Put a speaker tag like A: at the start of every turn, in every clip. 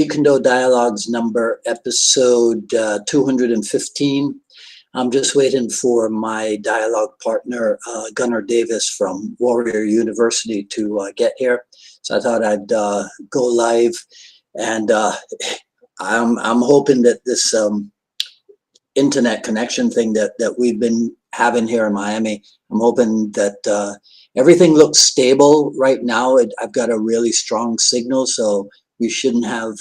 A: Jeet Kune Dialogues episode 215. I'm just waiting for my dialogue partner, Gunnar Davis from Warrior University to get here. So I thought I'd go live, and I'm hoping that this internet connection thing that we've been having here in Miami, I'm hoping that everything looks stable right now. I've got a really strong signal, so we shouldn't have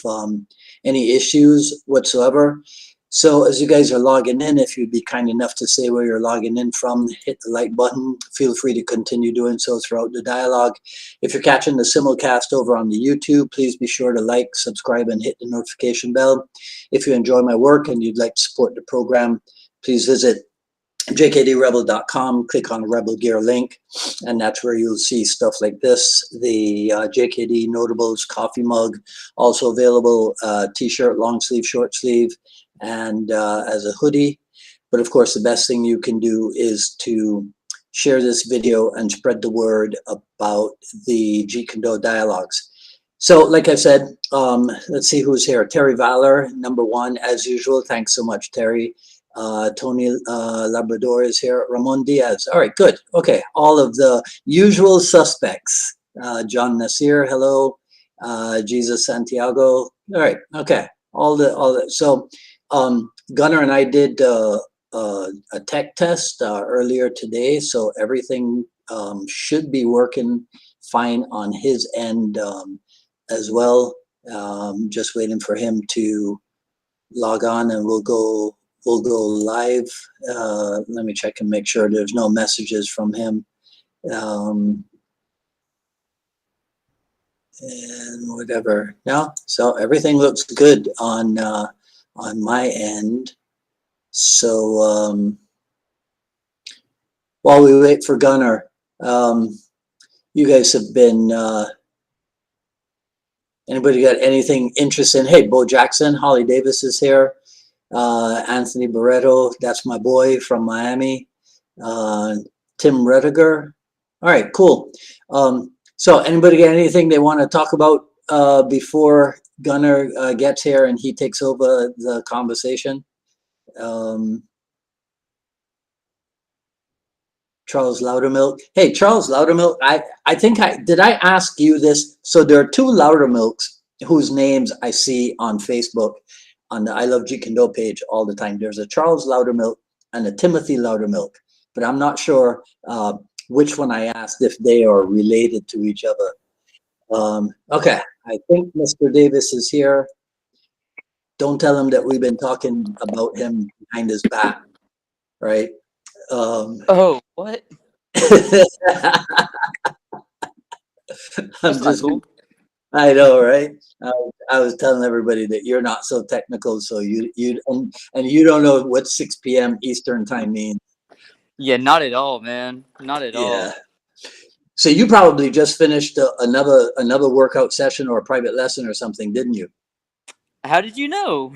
A: any issues whatsoever. So as you guys are logging in, if you'd be kind enough to say where you're logging in from, hit the like button. Feel free to continue doing so throughout the dialogue. If you're catching the simulcast over on the YouTube, please be sure to like, subscribe, and hit the notification bell. If you enjoy my work and you'd like to support the program, please visit jkdrebel.com, click on the Rebel Gear link, and that's where you'll see stuff like this. The JKD Notables coffee mug, also available, t-shirt, long sleeve, short sleeve, and as a hoodie. But of course, the best thing you can do is to share this video and spread the word about the Jeet Kune dialogues. So like I said, let's see who's here. Terry Valor, #1, as usual. Thanks so much, Terry. Tony Labrador is here. Ramon Diaz. All right, good. Okay, all of the usual suspects. John Nasir, hello. Jesus Santiago. All right, okay. All the. So Gunnar and I did a tech test earlier today, so everything should be working fine on his end as well. Just waiting for him to log on, and we'll go live. Let me check and make sure there's no messages from him. And whatever. No, so everything looks good on my end. So while we wait for Gunnar, you guys have been, anybody got anything interesting? Hey, Bo Jackson, Holly Davis is here. Anthony Barreto, that's my boy from Miami. Tim Rediger. All right, cool. So anybody got anything they want to talk about before Gunnar gets here and he takes over the conversation? Charles Loudermilk. Hey, Charles Loudermilk, I think did I ask you this? So there are two Loudermilks whose names I see on Facebook on the I Love Jeet Kune page all the time. There's a Charles Loudermilk and a Timothy Loudermilk, but I'm not sure which one I asked, if they are related to each other. Okay, I think Mr. Davis is here. Don't tell him that we've been talking about him behind his back, right?
B: Oh, what?
A: I'm just, cool. I know, right? I was telling everybody that you're not so technical, so you and you don't know what 6 p.m. Eastern time means.
B: Yeah, not at all, man. Not at all.
A: So you probably just finished another workout session or a private lesson or something, didn't you?
B: How did you know?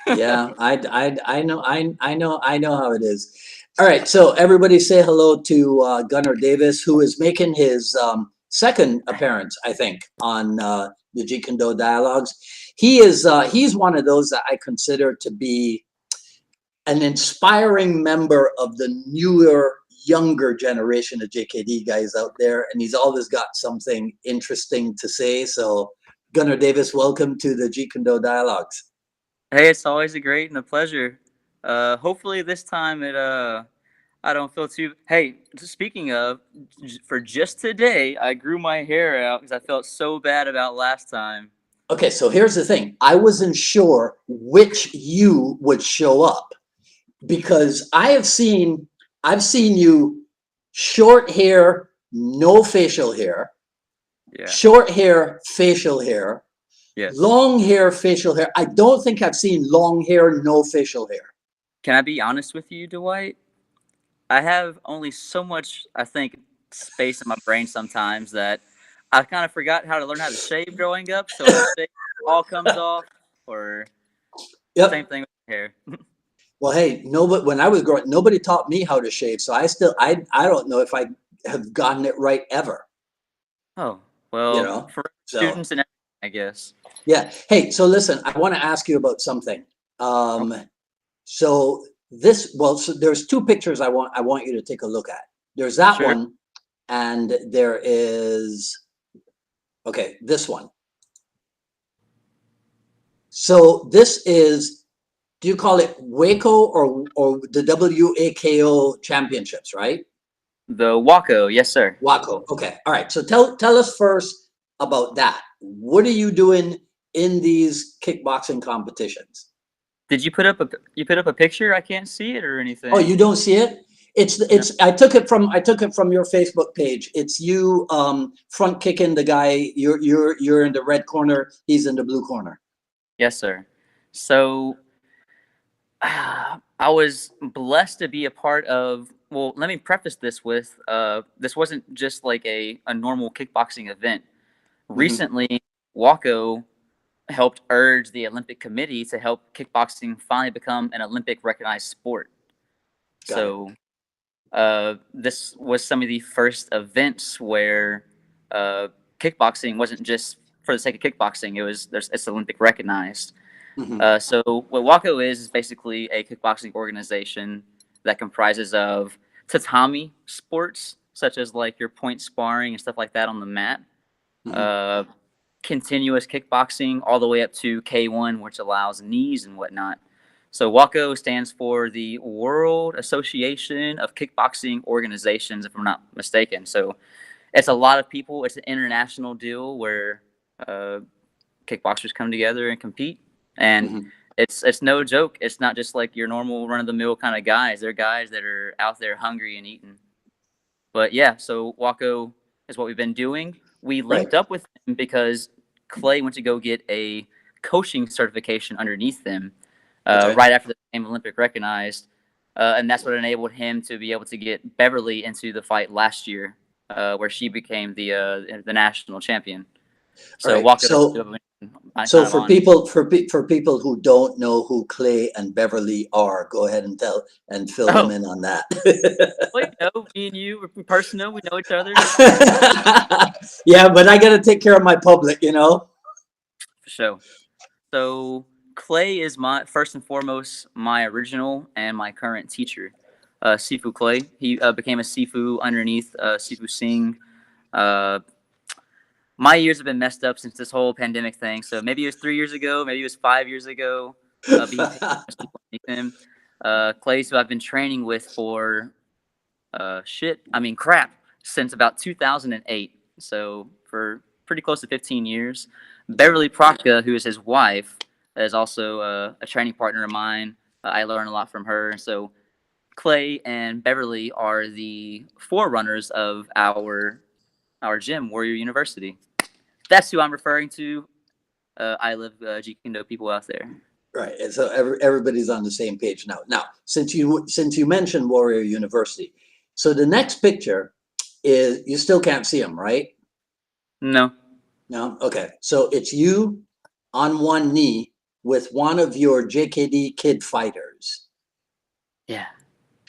A: Yeah, I know how it is. All right, so everybody say hello to Gunnar Davis, who is making his second appearance, I think, on the Jeet Kune Dialogues. He's one of those that I consider to be an inspiring member of the newer, younger generation of JKD guys out there, and he's always got something interesting to say. So, Gunnar Davis, welcome to the Jeet Kune Dialogues.
B: Hey, it's always a great and a pleasure. Hopefully this time I don't feel too. Hey, speaking of, for just today, I grew my hair out because I felt so bad about last time.
A: Okay, so here's the thing. I wasn't sure which you would show up, because I've seen you short hair, no facial hair, short hair, facial hair, long hair, facial hair. I don't think I've seen long hair, no facial hair.
B: Can I be honest with you, Dwight? I have only so much, I think, space in my brain sometimes that I kind of forgot how to learn how to shave growing up. So the shave all comes off, or same thing with hair.
A: Well, hey, when I was growing, nobody taught me how to shave, so I don't know if I have gotten it right ever.
B: Oh, well, for students and I guess.
A: Yeah. Hey, so listen, I want to ask you about something.
B: Okay,
A: So so there's two pictures I want you to take a look at. There's that
B: sure.
A: one, and there is, okay, this one. So this is, do you call it Waco or the WAKO championships, right?
B: The Waco, yes, sir.
A: Waco. Okay. All right. So tell us first about that. What are you doing in these kickboxing competitions?
B: Did you put up a picture? I can't see it or
A: Oh,
B: anything.
A: you don't see it?
B: No.
A: I took it from your Facebook page. It's you front kicking the guy. You're in the red corner. He's in the blue corner.
B: Yes, sir. So I was blessed to be a part of. Well, let me preface this with this wasn't just like a normal kickboxing event.
A: Hmm.
B: Recently, Waco helped urge the Olympic Committee to help kickboxing finally become an Olympic recognized sport.
A: Got it.
B: So this was some of the first events where uh, kickboxing wasn't just for the sake of kickboxing. It's Olympic recognized.
A: Hmm.
B: So what Waco is basically a kickboxing organization that comprises of tatami sports, such as like your point sparring and stuff like that on the mat.
A: Hmm.
B: Uh, Continuous kickboxing all the way up to K1, which allows knees and whatnot. So WACO stands for the World Association of Kickboxing Organizations, if I'm not mistaken. So it's a lot of people. It's an international deal where uh, kickboxers come together and compete, and
A: Hmm.
B: it's no joke. It's not just like your normal run of the mill kind of guys. They're guys that are out there hungry and eating. But yeah, so Waco is what we've been doing. We
A: Right.
B: linked up with them because Clay went to go get a coaching certification underneath them
A: Okay.
B: right after the became Olympic recognized, and that's what enabled him to be able to get Beverly into the fight last year, where she became the national champion.
A: All
B: So
A: right.
B: Waco
A: So
B: kind
A: so
B: of
A: for
B: on.
A: people who don't know who Clay and Beverly are, go ahead and tell and fill them
B: Oh,
A: in on that.
B: well, you know, me and you, we're personal. We know each other
A: Yeah, but I got to take care of my public.
B: for sure. So Clay is my first and foremost my original and my current teacher, Sifu Clay. He became a Sifu underneath Sifu Singh. Uh, my years have been messed up since this whole pandemic thing. So maybe it was 3 years ago, maybe it was 5 years ago. But he became a Sifu underneath him. Clay's who I've been training with for crap, since about 2008. So for pretty close to 15 years.
A: Okay.
B: Beverly Procka, who is his wife, is also a training partner of mine. I learn a lot from her. So Clay and Beverly are the forerunners of our gym, Warrior University. That's who I'm referring to. I live Jeet Kune people out there.
A: Right. And so everybody's on the same page now. Now, since you mentioned Warrior University, so the next picture is, you still can't see them, right?
B: No.
A: No? Okay. So it's you on one knee with one of your JKD kid fighters,
B: Yeah.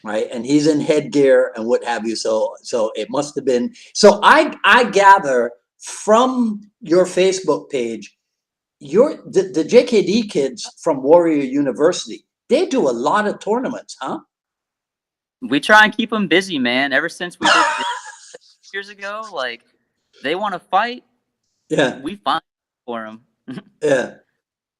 A: right? And he's in headgear and what have you. So it must have been. So I gather from your Facebook page, the JKD kids from Warrior University, they do a lot of tournaments, huh?
B: We try and keep them busy, man. Ever since we did this years ago, like they want to fight,
A: Yeah,
B: we find for them.
A: yeah.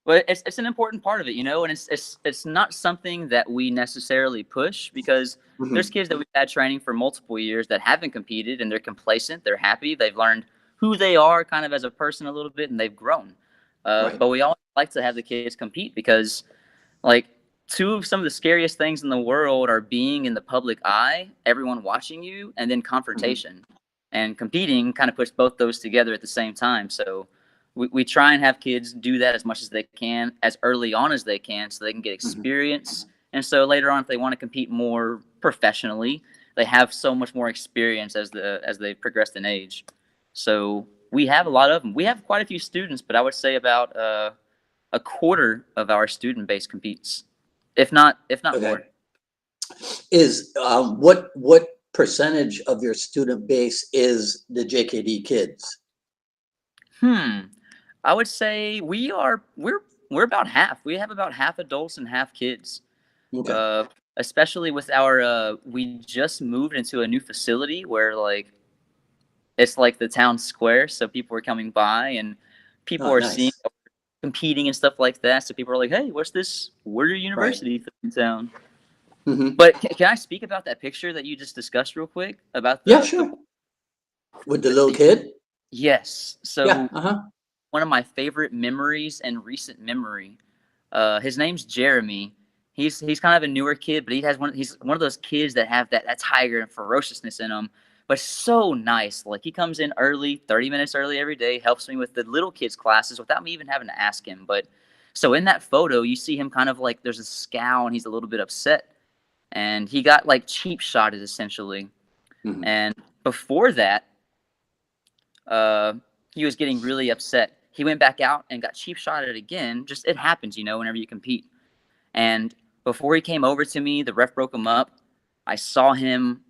B: But it's an important part of it, you know, and it's not something that we necessarily push because there's
A: Hmm.
B: kids that we've had training for multiple years that haven't competed and they're complacent, they're happy, they've learned who they are kind of as a person a little bit, and they've grown.
A: Right.
B: But we always like to have the kids compete because, like, two of some of the scariest things in the world are being in the public eye, everyone watching you, and then
A: Hmm.
B: confrontation. And competing kind of puts both those together at the same time. So we try and have kids do that as much as they can, as early on as they can, so they can get
A: Hmm.
B: experience. And so later on, if they want to compete more professionally, they have so much more experience as they progressed in age. So we have a lot of them. We have quite a few students, but I would say about a quarter of our student base competes, if not
A: Okay.
B: more.
A: Is what percentage of your student base is the JKD kids?
B: Hmm. I would say we're about half. We have about half adults and half kids.
A: Okay.
B: Uh, Especially with our we just moved into a new facility where like it's like the town square, so people are coming by and people
A: Oh,
B: are seeing
A: nice.
B: competing and stuff like that. So people are like, "Hey, what's this Warrior
A: Right.
B: University in town?"
A: Hmm.
B: But can I speak about that picture that you just discussed real quick about
A: Yeah,
B: the
A: sure. With the little kid?
B: yes.
A: Yeah.
B: So
A: Uh-huh.
B: one of my favorite memories and recent memory. His name's Jeremy. He's kind of a newer kid, but he's one of those kids that have that tiger and ferociousness in him. But so nice. Like he comes in early, 30 minutes early every day, helps me with the little kids classes without me even having to ask him. But so in that photo, you see him kind of like there's a scowl and he's a little bit upset. And he got like cheap shotted essentially.
A: Hmm.
B: And before that, uh, he was getting really upset. He went back out and got cheap shotted again. Just it happens, whenever you compete. And before he came over to me, the ref broke him up. I saw him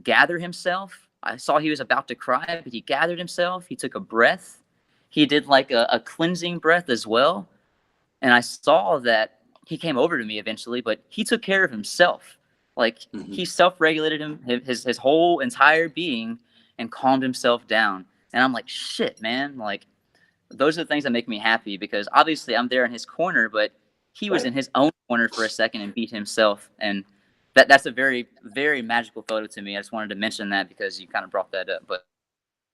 B: gather himself. I saw he was about to cry, but he gathered himself. He took a breath. He did like a cleansing breath as well. And I saw that he came over to me eventually, but he took care of himself. Like
A: Hmm.
B: he self-regulated his whole entire being and calmed himself down. And I'm like, shit, man. Like those are the things that make me happy because obviously I'm there in his corner, but he was
A: Right.
B: in his own corner for a second and beat himself. And that's a very, very magical photo to me. I just wanted to mention that because you kind of brought that up. But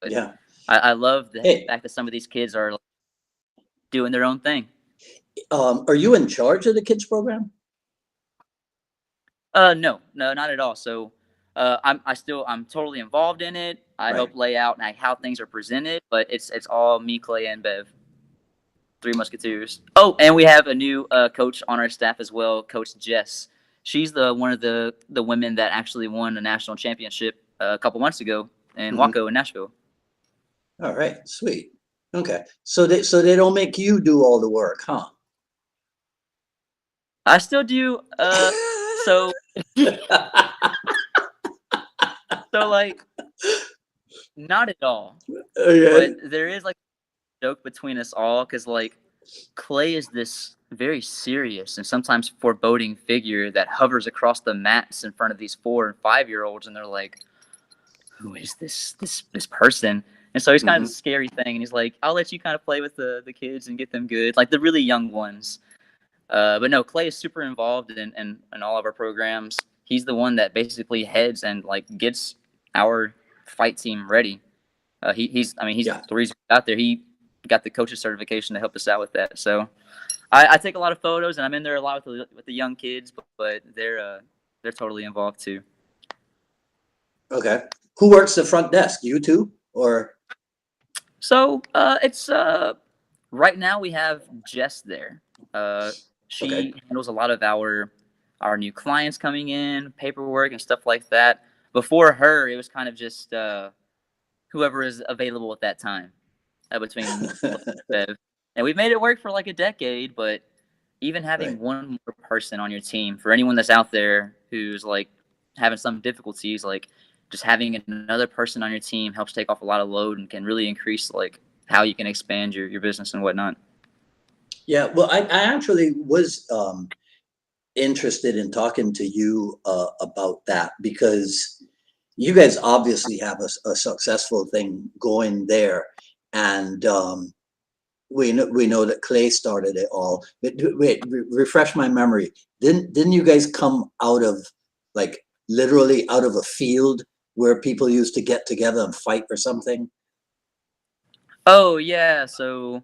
A: Yeah.
B: I love the
A: Hey,
B: fact that some of these kids are doing their own thing.
A: are you in charge of the kids program?
B: No, no, not at all. So, I'm totally involved in it. I
A: Right.
B: help lay out like how things are presented, but it's all me, Clay, and Bev, Three Musketeers. Oh, and we have a new coach on our staff as well, Coach Jess. She's the one of the women that actually won the national championship a couple months ago in
A: Hmm.
B: Waco in Nashville.
A: All right. Sweet. Okay. So they don't make you do all the work, huh?
B: I still do. So so like not at all, but
A: Okay.
B: there is like a joke between us all because like Clay is this very serious and sometimes foreboding figure that hovers across the mats in front of these 4 and 5 year olds, and they're like, "Who is this person?" And so he's kind of a
A: Hmm.
B: scary thing, and he's like, "I'll let you kind of play with the kids and get them good, like the really young ones." But no, Clay is super involved in all of our programs. He's the one that basically heads and like gets our fight team ready. He's
A: Yeah.
B: the reason we got there. He got the coach's certification to help us out with that. So I take a lot of photos and I'm in there a lot with the young kids, but they're totally involved too.
A: Okay. Who works the front desk? You too? Or
B: So it's right now we have Jess there. Uh,
A: okay.
B: she handles a lot of our new clients coming in, paperwork and stuff like that. Before her, it was kind of just whoever is available at that time between me and Bev. And we've made it work for like a decade, but even having
A: Right.
B: one more person on your team for anyone that's out there who's like having some difficulties, like just having another person on your team helps take off a lot of load and can really increase like how you can expand your business and whatnot.
A: Yeah. Well, I actually was interested in talking to you about that because you guys obviously have a successful thing going there, and we know that Clay started it all. But wait, refresh my memory. Didn't you guys come out of like literally out of a field where people used to get together and fight or something?
B: Oh yeah, so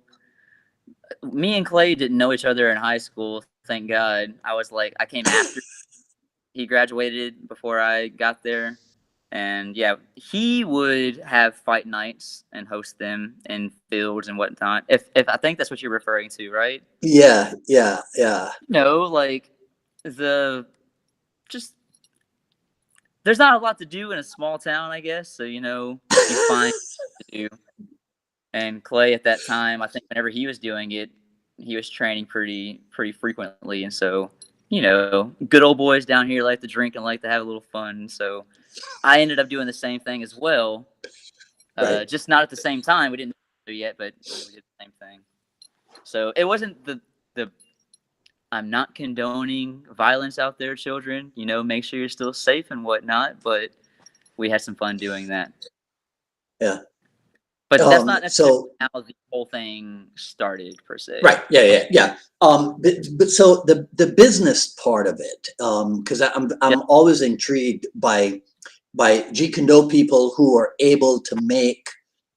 B: me and Clay didn't know each other in high school. Thank God. I came after he graduated before I got there. And yeah, he would have fight nights and host them in fields and whatnot. If I think that's what you're referring to, right?
A: Yeah, yeah, yeah.
B: No, like the just there's not a lot to do in a small town, I guess. So you find to do. And Clay at that time, I think whenever he was doing it, he was training pretty frequently, and so good old boys down here like to drink and like to have a little fun. So I ended up doing the same thing as well,
A: Right.
B: just not at the same time. We didn't do it yet, but we did the same thing. So it wasn't the I'm not condoning violence out there, children. You know, make sure you're still safe and whatnot. But we had some fun doing that.
A: Yeah.
B: But that's not necessarily
A: So
B: how the whole thing started per se.
A: right, yeah. But so the business part of it, because I'm always intrigued by Jeet Kune people who are able to make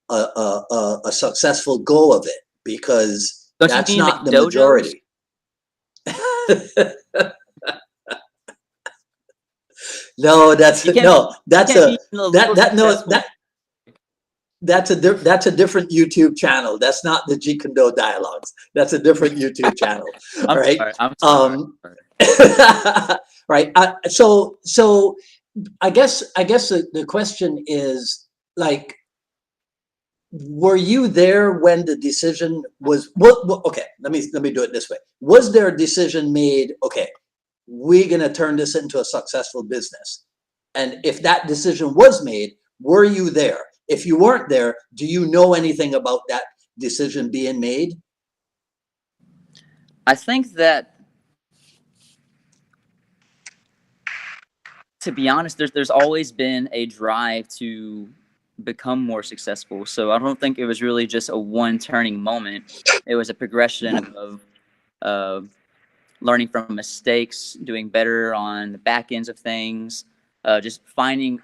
A: a successful go of it, because
B: Don't you
A: that's
B: mean
A: not the
B: McDojos?
A: majority. No, that's
B: You can't be,
A: no,
B: you
A: that's
B: can't
A: a
B: be in the
A: that
B: little
A: that no
B: successful.
A: that that's a different YouTube channel. That's not the Jeet Kune dialogues. That's a different YouTube channel. All
B: I'm
A: right.
B: sorry. I'm sorry.
A: Right. So I guess the question is, like, were you there when the decision was, well, okay, let me do it this way. Was there a decision made, okay, we're going to turn this into a successful business? And if that decision was made, were you there? If you weren't there, do you know anything about that decision being made?
B: I think that, to be honest, there's always been a drive to become more successful. So I don't think it was really just a one turning moment. It was a progression of uh, learning from mistakes, doing better on the back ends of things, just finding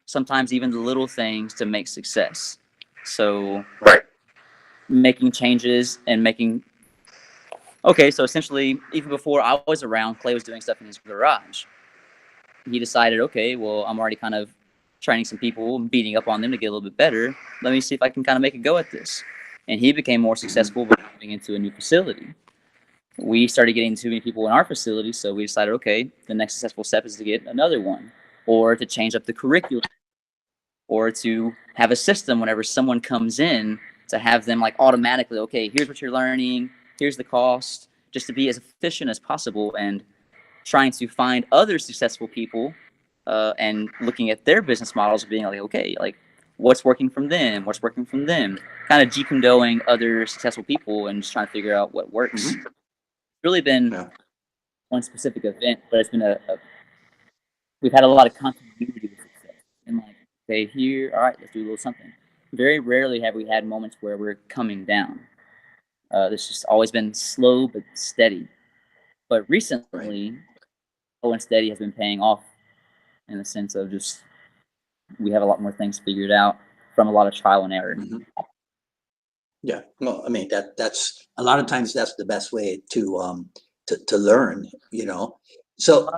B: sometimes even the little things to make success. So
A: Right.
B: making changes and making, okay, so essentially, even before I was around, Clay was doing stuff in his garage. He decided, okay, well, I'm already kind of training some people and beating up on them to get a little bit better. Let me see if I can kind of make a go at this. And he became more successful by moving into a new facility. We started getting too many people in our facility, so we decided, okay, the next successful step is to get another one, or to change up the curriculum, or to have a system whenever someone comes in to have them like automatically, okay, here's what you're learning, here's the cost, just to be as efficient as possible, and trying to find other successful people and looking at their business models, being like, okay, like what's working from them, kind of Jeet Kune other successful people and just trying to figure out what works. It's really been
A: Yeah.
B: one specific event, but it's been we've had a lot of continuity with success. And like, okay, here, all right, let's do a little something. Very rarely have we had moments where we're coming down. This just always been slow but steady. But
A: Right.
B: recently, slow and steady has been paying off in the sense of just we have a lot more things figured out from a lot of trial and error.
A: Mhm. Yeah, well, I mean, that's a lot of times that's the best way to learn, you know. So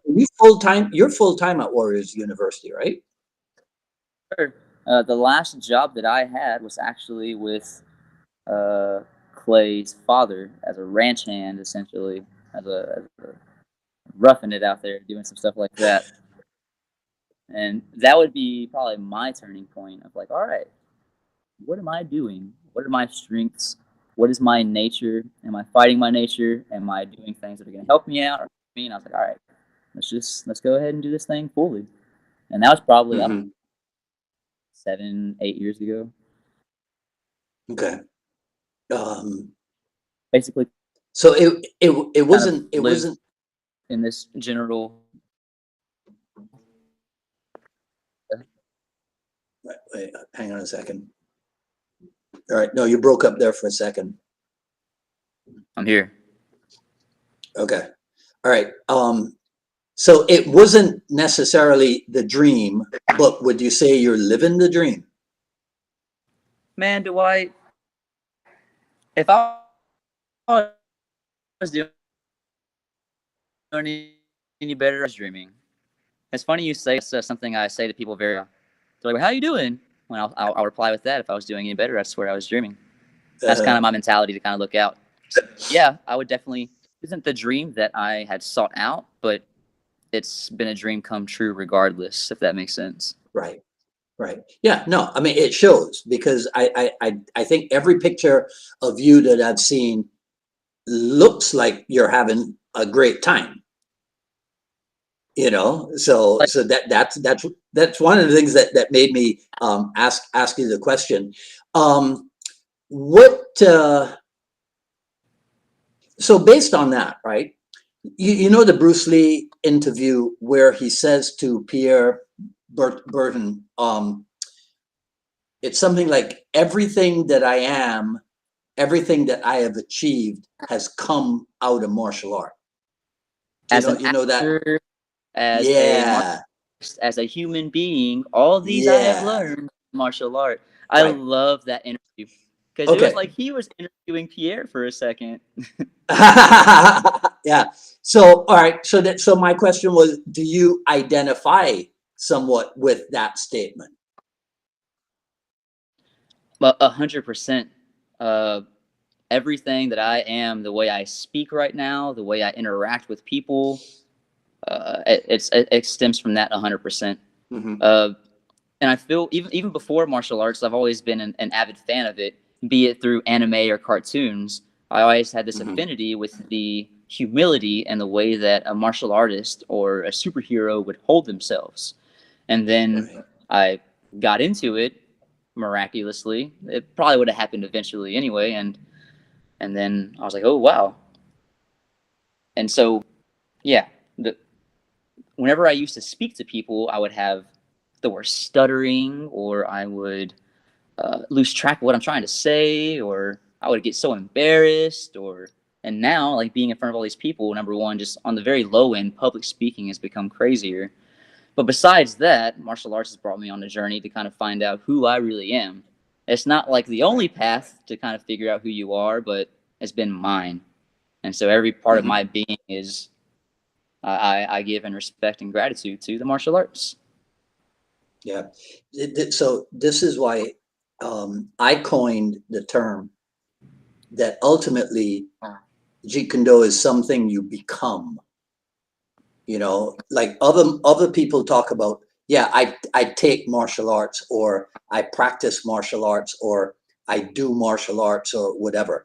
A: you're full time at Warriors University, right?
B: Sure. The last job that I had was actually with uh, Clay's father as a ranch hand, essentially, as a roughing it out there, doing some stuff like that. And that would be probably my turning point of like, all right, what am I doing? What are my strengths? What is my nature? Am I fighting my nature? Am I doing things that are going to help me out? Or me? And I was like, all right, let's go ahead and do this thing fully. And that was probably up
A: Hmm.
B: 7, 8 years ago.
A: Okay. Um,
B: Basically,
A: so it
B: kind of
A: wasn't.
B: live in this general.
A: Wait, hang on a second. All right, no, you broke up there for a second.
B: I'm here.
A: Okay. All right. So it wasn't necessarily the dream, but would you say you're living the dream?
B: Man, Dwight, if I was doing any better, I was dreaming. It's funny you say it's something I say to people very. They're like, well, "How you doing?" When I'll reply with that. If I was doing any better, I swear I was dreaming. That's kind
A: Uh,
B: of my mentality to kind of look out. So, yeah, I would definitely. Isn't the dream that I had sought out, but it's been a dream come true regardless. If that makes sense.
A: right. Right. Yeah. No, I mean, it shows, because I think every picture of you that I've seen looks like you're having a great time. You know, so
B: Like,
A: that's one of the things that made me ask you the question. What so based on that, right? You know the Bruce Lee interview where he says to Pierre Burton, it's something like everything that I am, everything that I have achieved has come out of martial art.
B: As an
A: You know that?
B: actor, as a
A: Yeah,
B: as a human being, all these I have
A: yeah,
B: learned in martial art. I
A: right.
B: love that interview because it was
A: Okay.
B: like he was interviewing Pierre for a second.
A: Yeah. So, all right. So my question was, do you identify somewhat with that statement?
B: But 100%. Everything that I am, the way I speak right now, the way I interact with people, it stems from that 100%.
A: Mm-hmm.
B: Uh, and I feel even before martial arts, I've always been an avid fan of it, be it through anime or cartoons. I always had this
A: Mm-hmm.
B: affinity with the humility and the way that a martial artist or a superhero would hold themselves. And then
A: Right.
B: I got into it miraculously. It probably would have happened eventually anyway, and then I was like, oh wow. And so yeah, whenever I used to speak to people, I would have the word stuttering, or I would lose track of what I'm trying to say, or I would get so embarrassed, or and now like being in front of all these people, number one, just on the very low end, public speaking has become crazier. But besides that, martial arts has brought me on a journey to kind of find out who I really am. It's not like the only path to kind of figure out who you are, but it's been mine. And so every part of
A: Mm-hmm.
B: my being is I give in respect and gratitude to the martial arts.
A: Yeah. So this is why I coined the term that ultimately Jeet Kune is something you become. You know, like other people talk about, yeah, I take martial arts, or I practice martial arts, or I do martial arts, or whatever.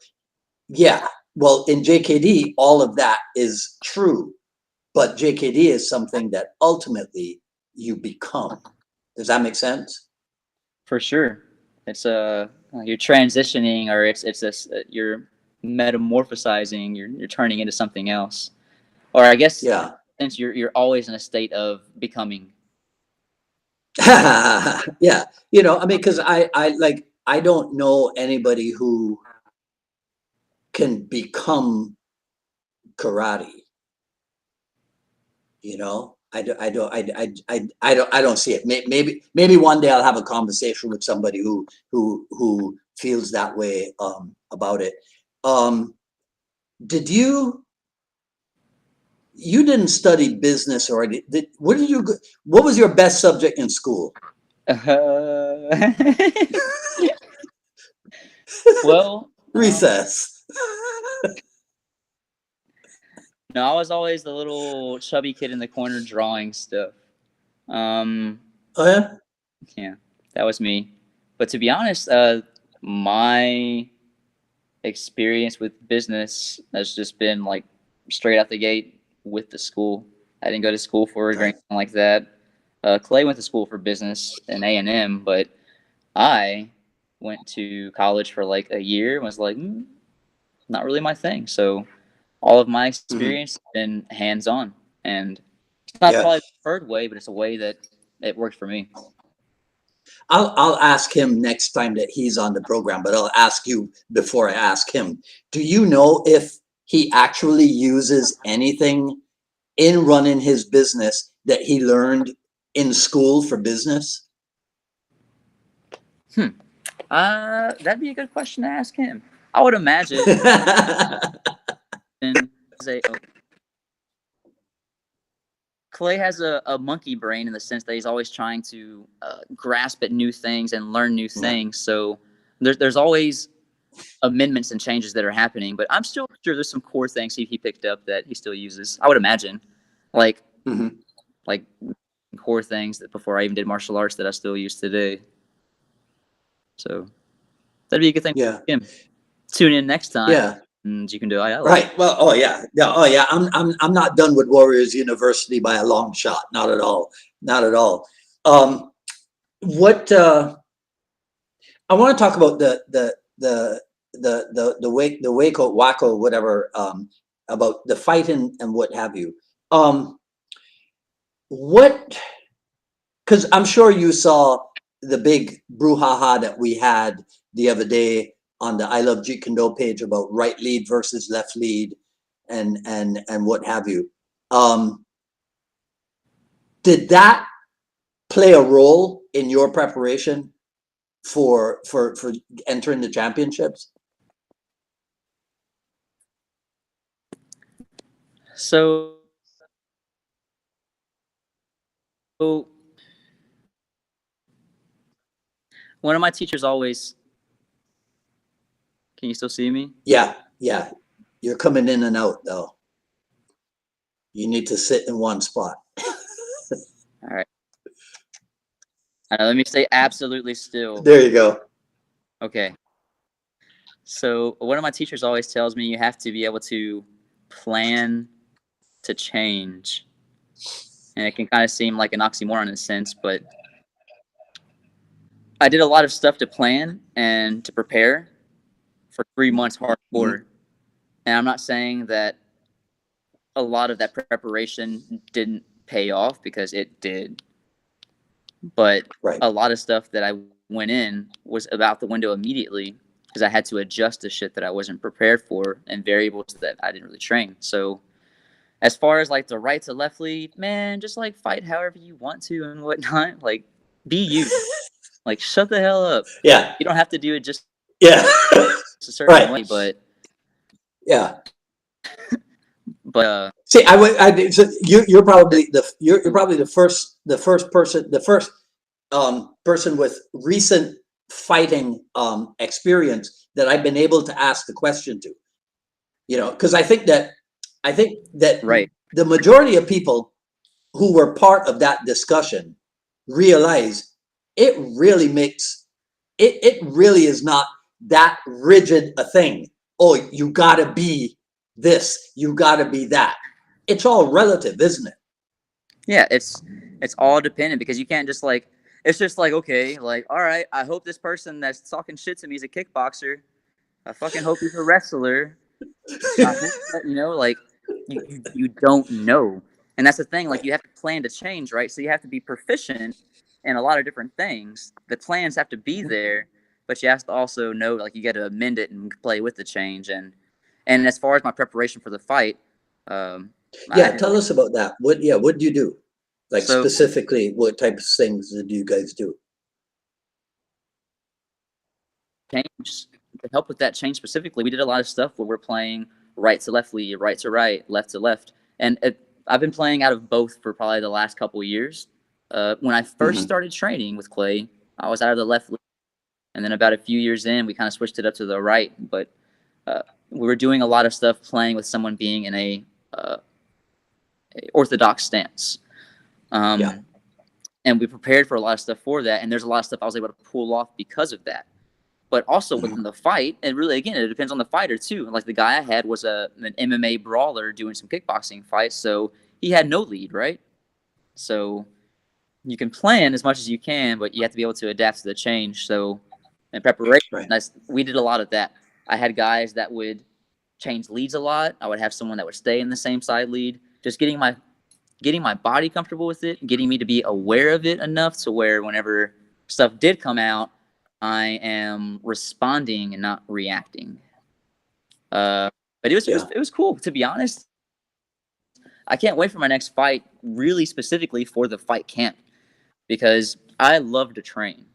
A: Yeah, well, in JKD, all of that is true, but JKD is something that ultimately you become. Does that make sense?
B: For sure. It's you're transitioning, or it's just you're metamorphosizing. You're turning into something else, or I guess
A: Yeah.
B: since you're always in a state of becoming.
A: Yeah. You know, I mean, because I don't know anybody who can become karate. You know, I don't see it. Maybe one day I'll have a conversation with somebody who feels that way about it. Um, did you didn't study business, or what was your best subject in school?
B: Well,
A: Recess.
B: no, I was always the little chubby kid in the corner drawing stuff. Um,
A: Oh yeah.
B: yeah, that was me. But to be honest, my experience with business has just been like straight out the gate with the school. I didn't go to school for it or
A: Right.
B: anything like that. Clay went to school for business and A&M, but I went to college for like a year and was like, not really my thing. So all of my
A: Mhm.
B: experience has been hands-on, and it's not
A: Yeah.
B: probably the preferred way, but it's a way that it worked for me.
A: I'll ask him next time that he's on the program, but I'll ask you before I ask him. Do you know if he actually uses anything in running his business that he learned in school for business?
B: Hmm. That'd be a good question to ask him. I would imagine as a Clay has a monkey brain in the sense that he's always trying to grasp at new things and learn new
A: Yeah.
B: things. So there's always amendments and changes that are happening, but I'm still sure there's some core things he picked up that he still uses. I would imagine, like
A: Mhm.
B: like core things that before I even did martial arts that I still use today. So that'd be a good thing
A: Yeah.
B: for him. Tune in next time,
A: Yeah.
B: and you can do IL.
A: Right. Well, oh yeah. Yeah. Oh yeah. I'm not done with Warriors University by a long shot. Not at all. Not at all. What I want to talk about the Waco Waco whatever about the fighting and what have you. What? Because I'm sure you saw the big brouhaha that we had the other day on the I Love Jeet Kune page about right lead versus left lead and what have you. Did that play a role in your preparation for entering the championships?
B: So one of my teachers always, can you still see me?
A: Yeah, yeah. You're coming in and out though. You need to sit in one spot.
B: All right. Let me stay absolutely still.
A: There you go.
B: Okay. So one of my teachers always tells me you have to be able to plan to change. And it can kind of seem like an oxymoron in a sense, but I did a lot of stuff to plan and to prepare for 3 months hardcore.
A: Mhm.
B: And I'm not saying that a lot of that preparation didn't pay off, because it did. But
A: Right.
B: a lot of stuff that I went in was about the window immediately, because I had to adjust to shit that I wasn't prepared for and variables that I didn't really train. So as far as like the right to left lead, man, just like fight however you want to and whatnot. Like, be you. Like, shut the hell up.
A: Yeah.
B: You don't have to do it just
A: Yeah.
B: a certain
A: Right.
B: way, but
A: Yeah.
B: but
A: See, so you're probably the first person with recent fighting experience that I've been able to ask the question to. Because I think that
B: right.
A: the majority of people who were part of that discussion realize it really makes it really is not that rigid a thing. Oh, you gotta be this, you gotta be that. It's all relative, isn't it?
B: Yeah, it's all dependent, because you can't just like, it's just like, okay, like, all right, I hope this person that's talking shit to me is a kickboxer. I fucking hope he's a wrestler. I hope that, like, you don't know. And that's the thing, like,
A: Right.
B: you have to plan to change, right? So you have to be proficient in a lot of different things. The plans have to be there, but you have to also know, like, you got to amend it and play with the change. And as far as my preparation for the fight, I
A: Yeah,
B: did
A: tell us about that. What did you do? Like
B: so
A: specifically, what type of things did you guys do?
B: change to help with that change specifically. We did a lot of stuff where we're playing right to left lead, right to right, left to left, and I've been playing out of both for probably the last couple of years. When I first
A: Mhm.
B: started training with Clay, I was out of the left lead, and then about a few years in, we kind of switched it up to the right. But we were doing a lot of stuff playing with someone being in a orthodox stance.
A: Yeah.
B: And we prepared for a lot of stuff for that, and there's a lot of stuff I was able to pull off because of that. But also within
A: Mhm.
B: the fight, and really, again, it depends on the fighter too. Like, the guy I had was an MMA brawler doing some kickboxing fights, so he had no lead, right? So you can plan as much as you can, but you have to be able to adapt to the change. So in preparation,
A: Right.
B: we did a lot of that. I had guys that would change leads a lot. I would have someone that would stay in the same side lead. Just getting my body comfortable with it, getting me to be aware of it enough to where whenever stuff did come out, I am responding and not reacting. But
A: Yeah.
B: it was cool, to be honest. I can't wait for my next fight, really specifically for the fight camp, because I love to train.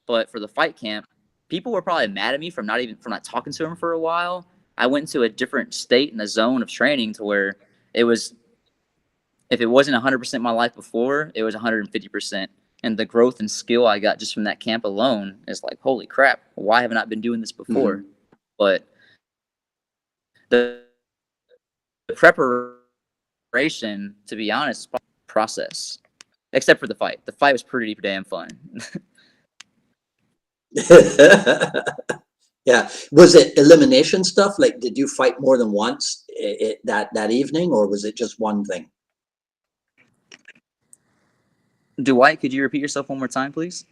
B: But for the fight camp, people were probably mad at me from not talking to them for a while. I went into a different state and a zone of training to where it was, if it wasn't 100% my life before, it was 150%. And the growth and skill I got just from that camp alone is like, holy crap, why haven't I been doing this before?
A: Mhm.
B: But the preparation, to be honest, process, except for the fight. The fight was pretty damn fun.
A: Yeah. Was it elimination stuff? Like, did you fight more than once that evening, or was it just one thing?
B: Dwight, could you repeat yourself one more time, please?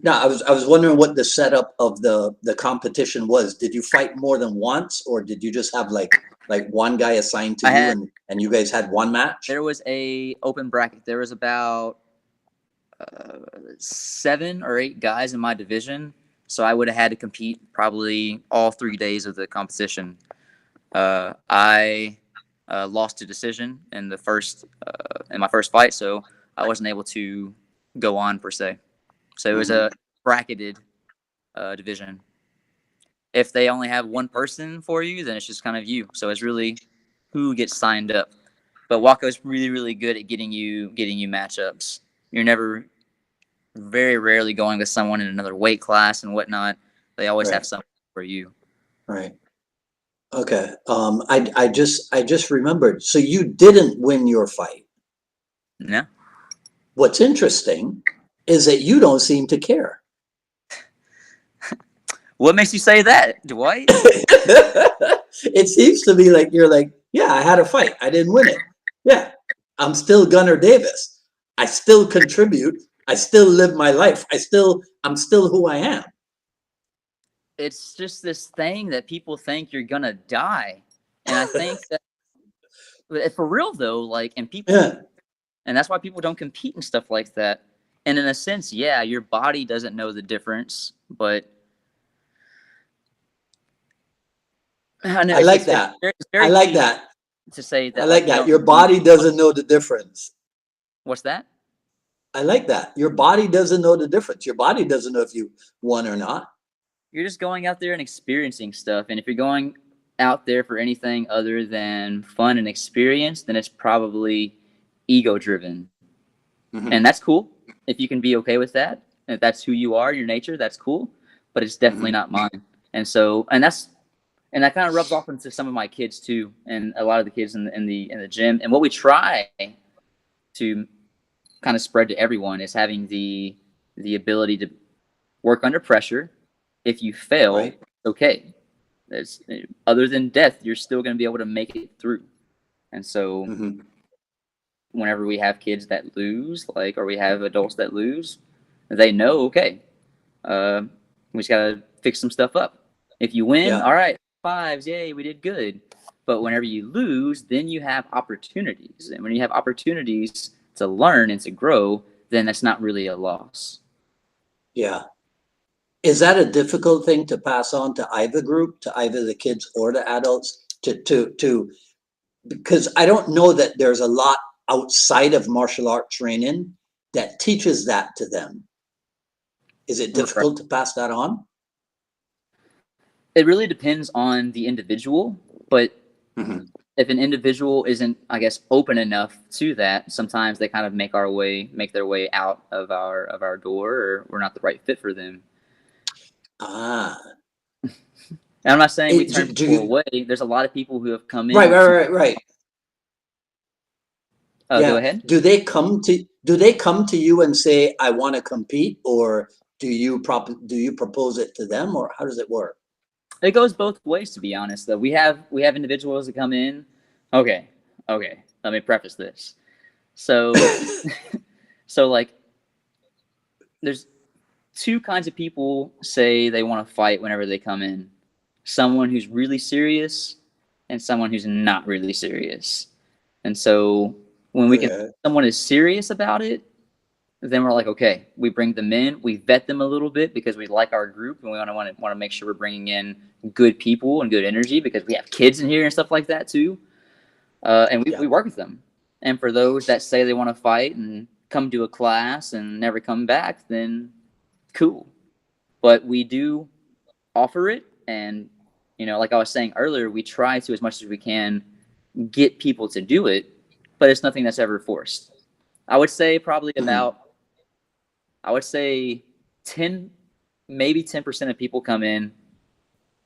A: No, I was wondering what the setup of the competition was. Did you fight more than once, or did you just have like one guy assigned to
B: I
A: you,
B: had
A: and you guys had one match?
B: there was a open bracket. There was about 7 or 8 guys in my division, so I would have had to compete probably all 3 days of the competition. I lost to decision in my first fight, so I wasn't able to go on per se. So it was a bracketed division. If they only have one person for you, then it's just kind of you. So it's really who gets signed up. But Waco's really, really good at getting you matchups. You're never, very rarely going with someone in another weight class and whatnot. They always have
A: Right.
B: something for you.
A: Right. Okay. I just remembered. So you didn't win your fight.
B: No,
A: What's interesting is that you don't seem to care.
B: what makes you say that, Dwight?
A: It seems to me like you're like, yeah, I had a fight. I didn't win it. Yeah, I'm still Gunnar Davis. I still contribute. I still live my life. I'm still who I am.
B: It's just this thing that people think you're gonna die, and I think that for real though, like, and people,
A: Yeah,
B: and that's why people don't compete and stuff like that. And in a sense, yeah, your body doesn't know the difference, but I know
A: I like that.
B: it's
A: I
B: very
A: like
B: cheesy
A: that.
B: to say
A: I
B: that, like,
A: like
B: you
A: that.
B: don't
A: Your
B: need.
A: body doesn't know the difference.
B: What's that?
A: I like that. Your body doesn't know the difference. Your body doesn't know if you won or not.
B: You're just going out there and experiencing stuff, and if you're going out there for anything other than fun and experience, then it's probably ego driven. And
A: Mm-hmm.
B: that's cool if you can be okay with that. If that's who you are, your nature, that's cool. But it's definitely
A: Mm-hmm.
B: not mine. And so, and that kind of rubs off into some of my kids too, and a lot of the kids in the gym. And what we try to kind of spread to everyone is having the ability to work under pressure. If you fail,
A: Right.
B: okay. There's, other than death, you're still going to be able to make it through. And so,
A: Mm-hmm.
B: whenever we have kids that lose, like, or we have adults that lose, they know, okay, uh, we just gotta fix some stuff up. If you win,
A: Yeah.
B: all right, fives, yay, we did good. But whenever you lose, then you have opportunities, and when you have opportunities to learn and to grow, then that's not really a loss.
A: Yeah. Is that a difficult thing to pass on to either group, to either the kids or the adults? Because I don't know that there's a lot outside of martial art training that teaches that to them. Is it
B: Right.
A: difficult to pass that on?
B: It really depends on the individual, but
A: Mm-hmm.
B: if an individual isn't, I guess, open enough to that, sometimes they kind of make their way out of our door, or we're not the right fit for them.
A: Ah,
B: And I'm not saying we turn
A: do
B: people
A: you?
B: away. There's a lot of people who have come
A: Right,
B: in
A: right,
B: to
A: right, right.
B: go
A: Yeah.
B: ahead.
A: Do they come to you and say, I want to compete, or do you propose it to them, or how does it work?
B: It goes both ways, to be honest. Though we have individuals that come in. Okay, okay. Let me preface this. So, so like, there's two kinds of people say they want to fight whenever they come in. Someone who's really serious and someone who's not really serious. And so when we can,
A: Okay.
B: someone is serious about it, then we're like, okay, we bring them in, we vet them a little bit because we like our group and we want to make sure we're bringing in good people and good energy because we have kids in here and stuff like that too. And
A: Yeah.
B: we work with them. And for those that say they want to fight and come to a class and never come back, then cool. But we do offer it, and like I was saying earlier, we try to, as much as we can, get people to do it, but it's nothing that's ever forced. I would say probably
A: Mhm.
B: about, I would say 10, maybe 10% of people come in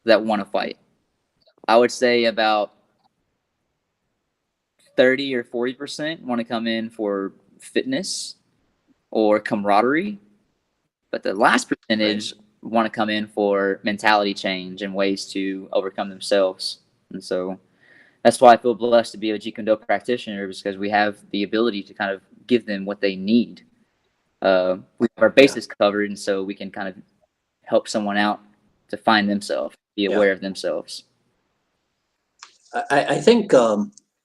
B: that want to fight. I would say about 30 or 40% want to come in for fitness or camaraderie, but the last
A: Right.
B: percentage want to come in for mentality change and ways to overcome themselves. And so that's why I feel blessed to be a Jeet Kune practitioner, because we have the ability to kind of give them what they need. We have our
A: Yeah.
B: bases covered, and so we can kind of help someone out to find themselves, be
A: Yeah.
B: aware of themselves.
A: I think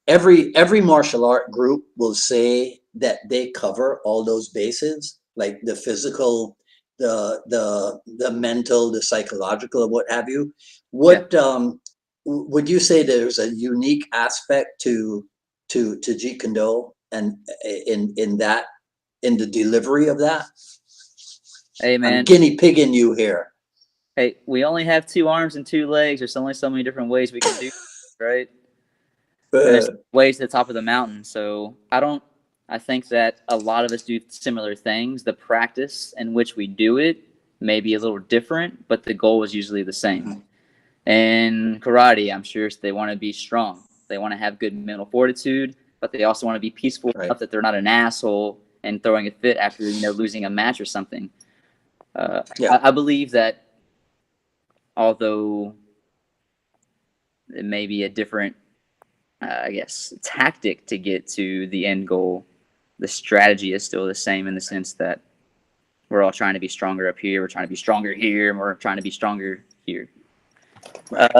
A: every martial art group will say that they cover all those bases, like the physical, the mental, the psychological, and what have you. What would you say there's a unique aspect to Jeet Kune Do and in that in the delivery of that?
B: Hey,
A: I'm
B: man.
A: guinea pigging you here.
B: Hey, we only have 2 arms and 2 legs. There's only so many different ways we can do, right? And there's ways to the top of the mountain. So I think that a lot of us do similar things. The practice in which we do it may be a little different, but the goal is usually the same. And karate, I'm sure they want to be strong. They want to have good mental fortitude, but they also want to be peaceful
A: Right.
B: enough that they're not an asshole and throwing a fit after losing a match or something.
A: Yeah.
B: I believe that although it may be a different, I guess, tactic to get to the end goal, the strategy is still the same in the sense that we're all trying to be stronger up here, we're trying to be stronger here, and we're trying to be stronger here.
A: Right.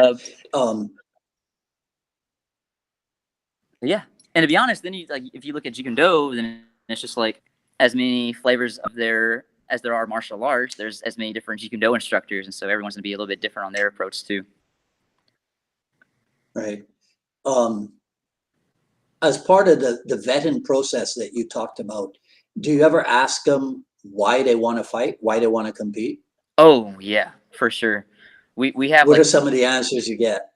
B: Yeah, and to be honest, then if you look at Jeet Kune Do, then it's just like as many flavors of as there are martial arts. There's as many different Jeet Kune Do instructors, and so everyone's gonna be a little bit different on their approach too.
A: Right. As part of the vetting process that you talked about, do you ever ask them why they want to fight, why they want to compete?
B: Oh yeah, for sure. We have
A: What
B: like
A: are some of the answers you get?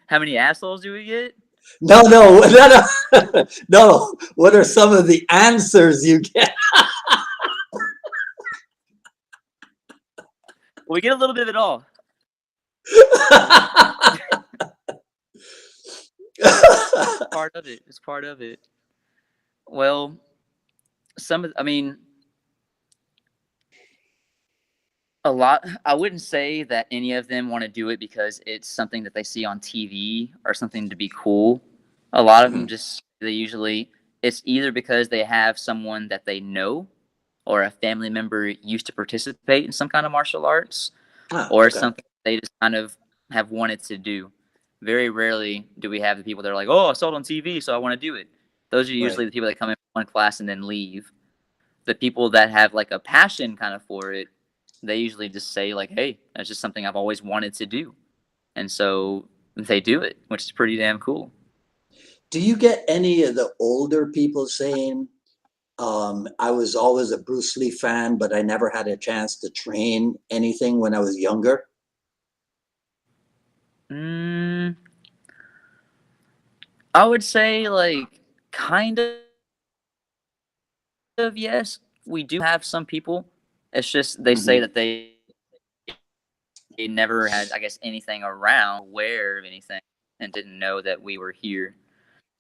B: how many assholes do we get?
A: No, no, no, no, no. What are some of the answers you get?
B: We get a little bit of it all. Part of it. It's part of it. Well, I mean, a lot. I wouldn't say that any of them want to do it because it's something that they see on TV or something to be cool. A lot of them it's either because they have someone that they know or a family member used to participate in some kind of martial arts or
A: Okay.
B: something they just kind of have wanted to do. Very rarely do we have the people that are like, "Oh, I saw it on TV, so I want to do it." Those are usually
A: Right.
B: the people that come in one class and then leave. The people that have like a passion kind of for it, they usually just say like, "Hey, that's just something I've always wanted to do," and so they do it, which is pretty damn cool.
A: Do you get any of the older people saying, I was always a Bruce Lee fan, but I never had a chance to train anything when I was younger?
B: Mm, I would say like kind of yes. We do have some people. It's just they say
A: Mhm.
B: that they never had, I guess, anything around, aware of anything, and didn't know that we were here.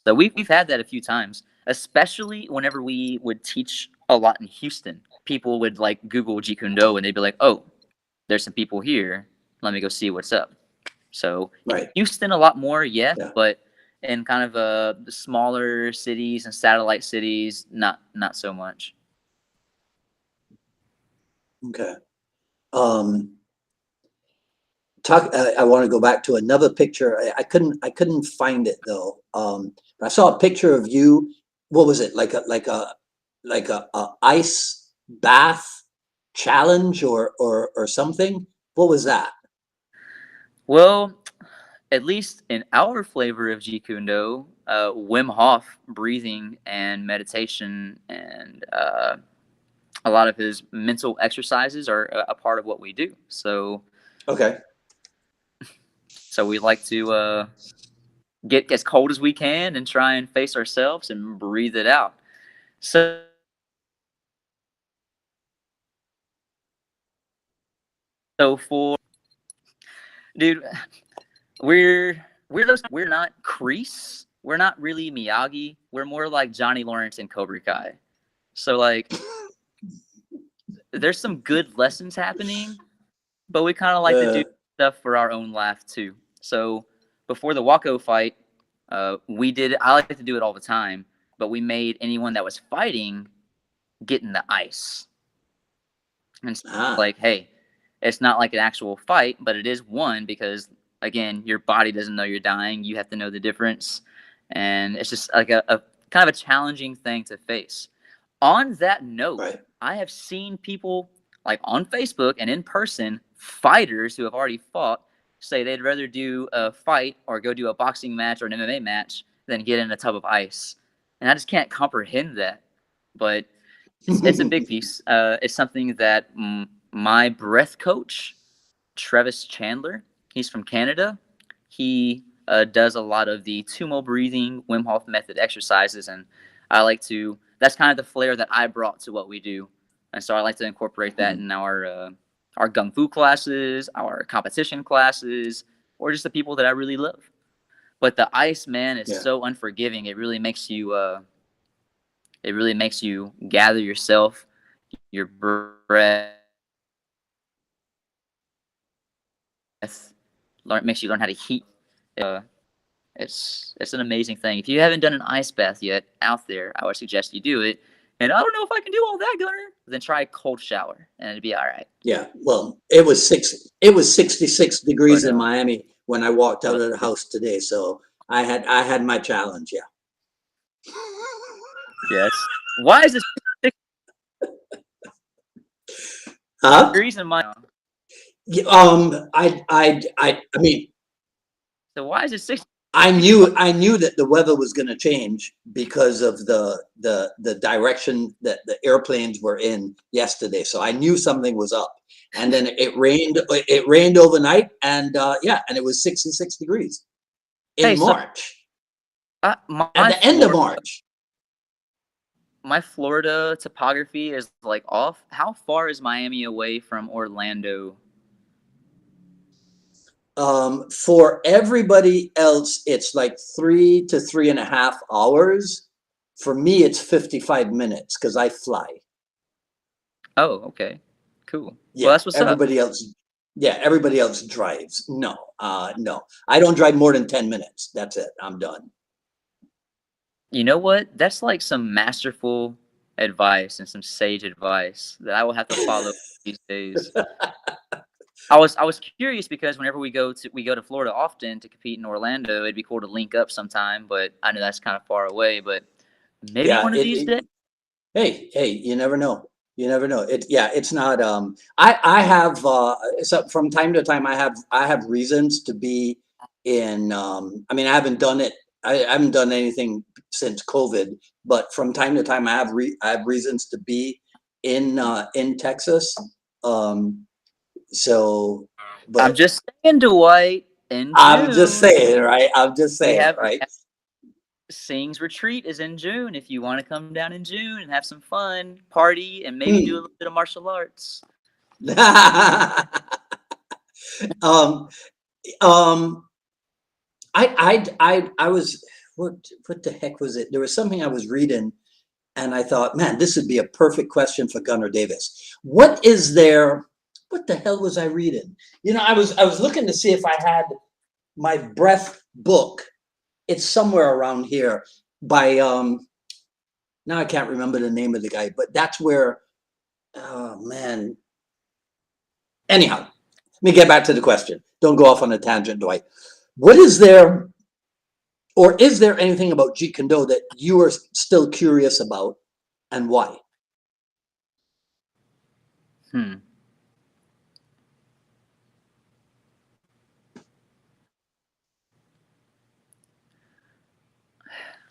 B: So we've had that a few times, especially whenever we would teach a lot in Houston. People would like Google Jeet Kune Do and they'd be like, "Oh, there's some people here. Let me go see what's up." So in
A: Right.
B: Houston, a lot more, yes,
A: Yeah.
B: but in kind of the smaller cities and satellite cities, not so much.
A: Okay. Um, I want to go back to another picture. I couldn't find it though. I saw a picture of you. What was it? Like a ice bath challenge or something? What was that?
B: Well, at least in our flavor of Jeet Kune Do, Wim Hof breathing and meditation and a lot of his mental exercises are a part of what we do.
A: Okay.
B: So we like to get as cold as we can and try and face ourselves and breathe it out. So for dude, we're not Kreese. We're not really Miyagi. We're more like Johnny Lawrence and Cobra Kai. So like, there's some good lessons happening, but we kind of like to do
A: Uh,
B: stuff for our own laugh too. So before the Wako fight, I like to do it all the time, but we made anyone that was fighting getting the ice. And it's
A: Ah,
B: like, hey, it's not like an actual fight, but it is one because again, your body doesn't know you're dying. You have to know the difference, and it's just like a kind of a challenging thing to face. On that note,
A: right.
B: I have seen people like on Facebook and in person, fighters who have already fought, say they'd rather do a fight or go do a boxing match or an MMA match than get in a tub of ice. And I just can't comprehend that. But it's a big piece. It's something that my breath coach, Travis Chandler, he's from Canada. He does a lot of the tumo breathing, Wim Hof method exercises, and I like to. That's kind of the flair that I brought to what we do, and so I like to incorporate that in our gung fu classes, our competition classes, or just the people that I really love. But the ice man is
A: Yeah.
B: so unforgiving. It really makes you. It really makes you gather yourself, your breath, makes you learn how to heat. It's an amazing thing. If you haven't done an ice bath yet out there, I would suggest you do it. And I don't know if I can do all that, Gunnar. Then try a cold shower, and it'd be all right.
A: Yeah. Well, it was 66 degrees
B: But
A: in Miami when I walked out
B: but
A: of the house today. So I had my challenge. Yeah.
B: yes. Why is it 6
A: Huh?
B: degrees in my?
A: Yeah, I mean,
B: So why is it 6
A: I
B: degrees in
A: knew I knew that the weather was going to change because of the direction that the airplanes were in yesterday. So I knew something was up. And then it rained. It rained overnight, and yeah, and it was 66 degrees in
B: Hey, so
A: March, at
B: my
A: the end of
B: Florida,
A: March.
B: my Florida topography is like off. How far is Miami away from Orlando?
A: For everybody else, it's like 3 to 3.5 hours. For me, it's 55 minutes because I fly.
B: Oh, okay, cool. Well,
A: Yeah,
B: that's what's up.
A: everybody else drives. No, no, I don't drive more than 10 minutes. That's it. I'm done.
B: You know what? That's like some masterful advice and some sage advice that I will have to follow these days. I was curious because whenever we go to Florida often to compete in Orlando, it'd be cool to link up sometime, but I know that's kind of far away, but maybe
A: Yeah,
B: one of these days.
A: hey, you never know. You never know. Yeah, it's not, I have, so from time to time, I have reasons to be in, I mean, I haven't done anything since COVID, but from time to time, I have reasons to be in Texas. Um, so,
B: I'm
A: but
B: just saying, Dwight, in
A: I'm just
B: June,
A: saying, right? I'm just
B: we
A: saying,
B: have
A: right?
B: Sing's retreat is in June. If you want to come down in June and have some fun, party, and maybe do a
A: Hmm.
B: little bit of martial arts.
A: Um, um, I was, what the heck was it? There was something I was reading, and I thought, man, this would be a perfect question for Gunnar Davis. What is there? What the hell was I reading? I was looking to see if I had my breath book. It's somewhere around here by now I can't remember the name of the guy, but that's where, oh man. Anyhow, let me get back to the question. Don't go off on a tangent, Dwight. What is there, or is there anything about Jeet Kune Do that you are still curious about, and why?
B: Hmm.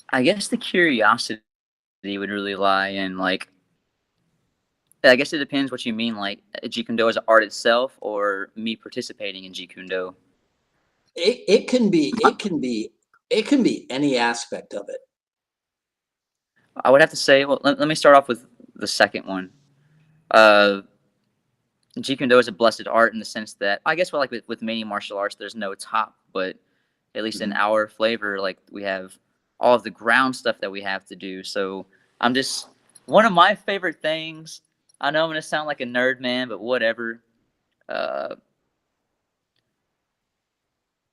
B: I guess the curiosity would really lie in like I guess it depends what you mean, like Jeet Kune Do as an art itself, or me participating in Jeet Kune Do.
A: It can be, any aspect of it.
B: I would have to say, well, let me start off with the second one. Uh, Jeet Kune Do is a blessed art in the sense that I guess, well, like with many martial arts, there's no top, but at least in
A: Mhm.
B: our flavor, like we have all of the ground stuff that we have to do. So I'm just one of my favorite things. I know I'm gonna sound like a nerd, man, but whatever. Uh,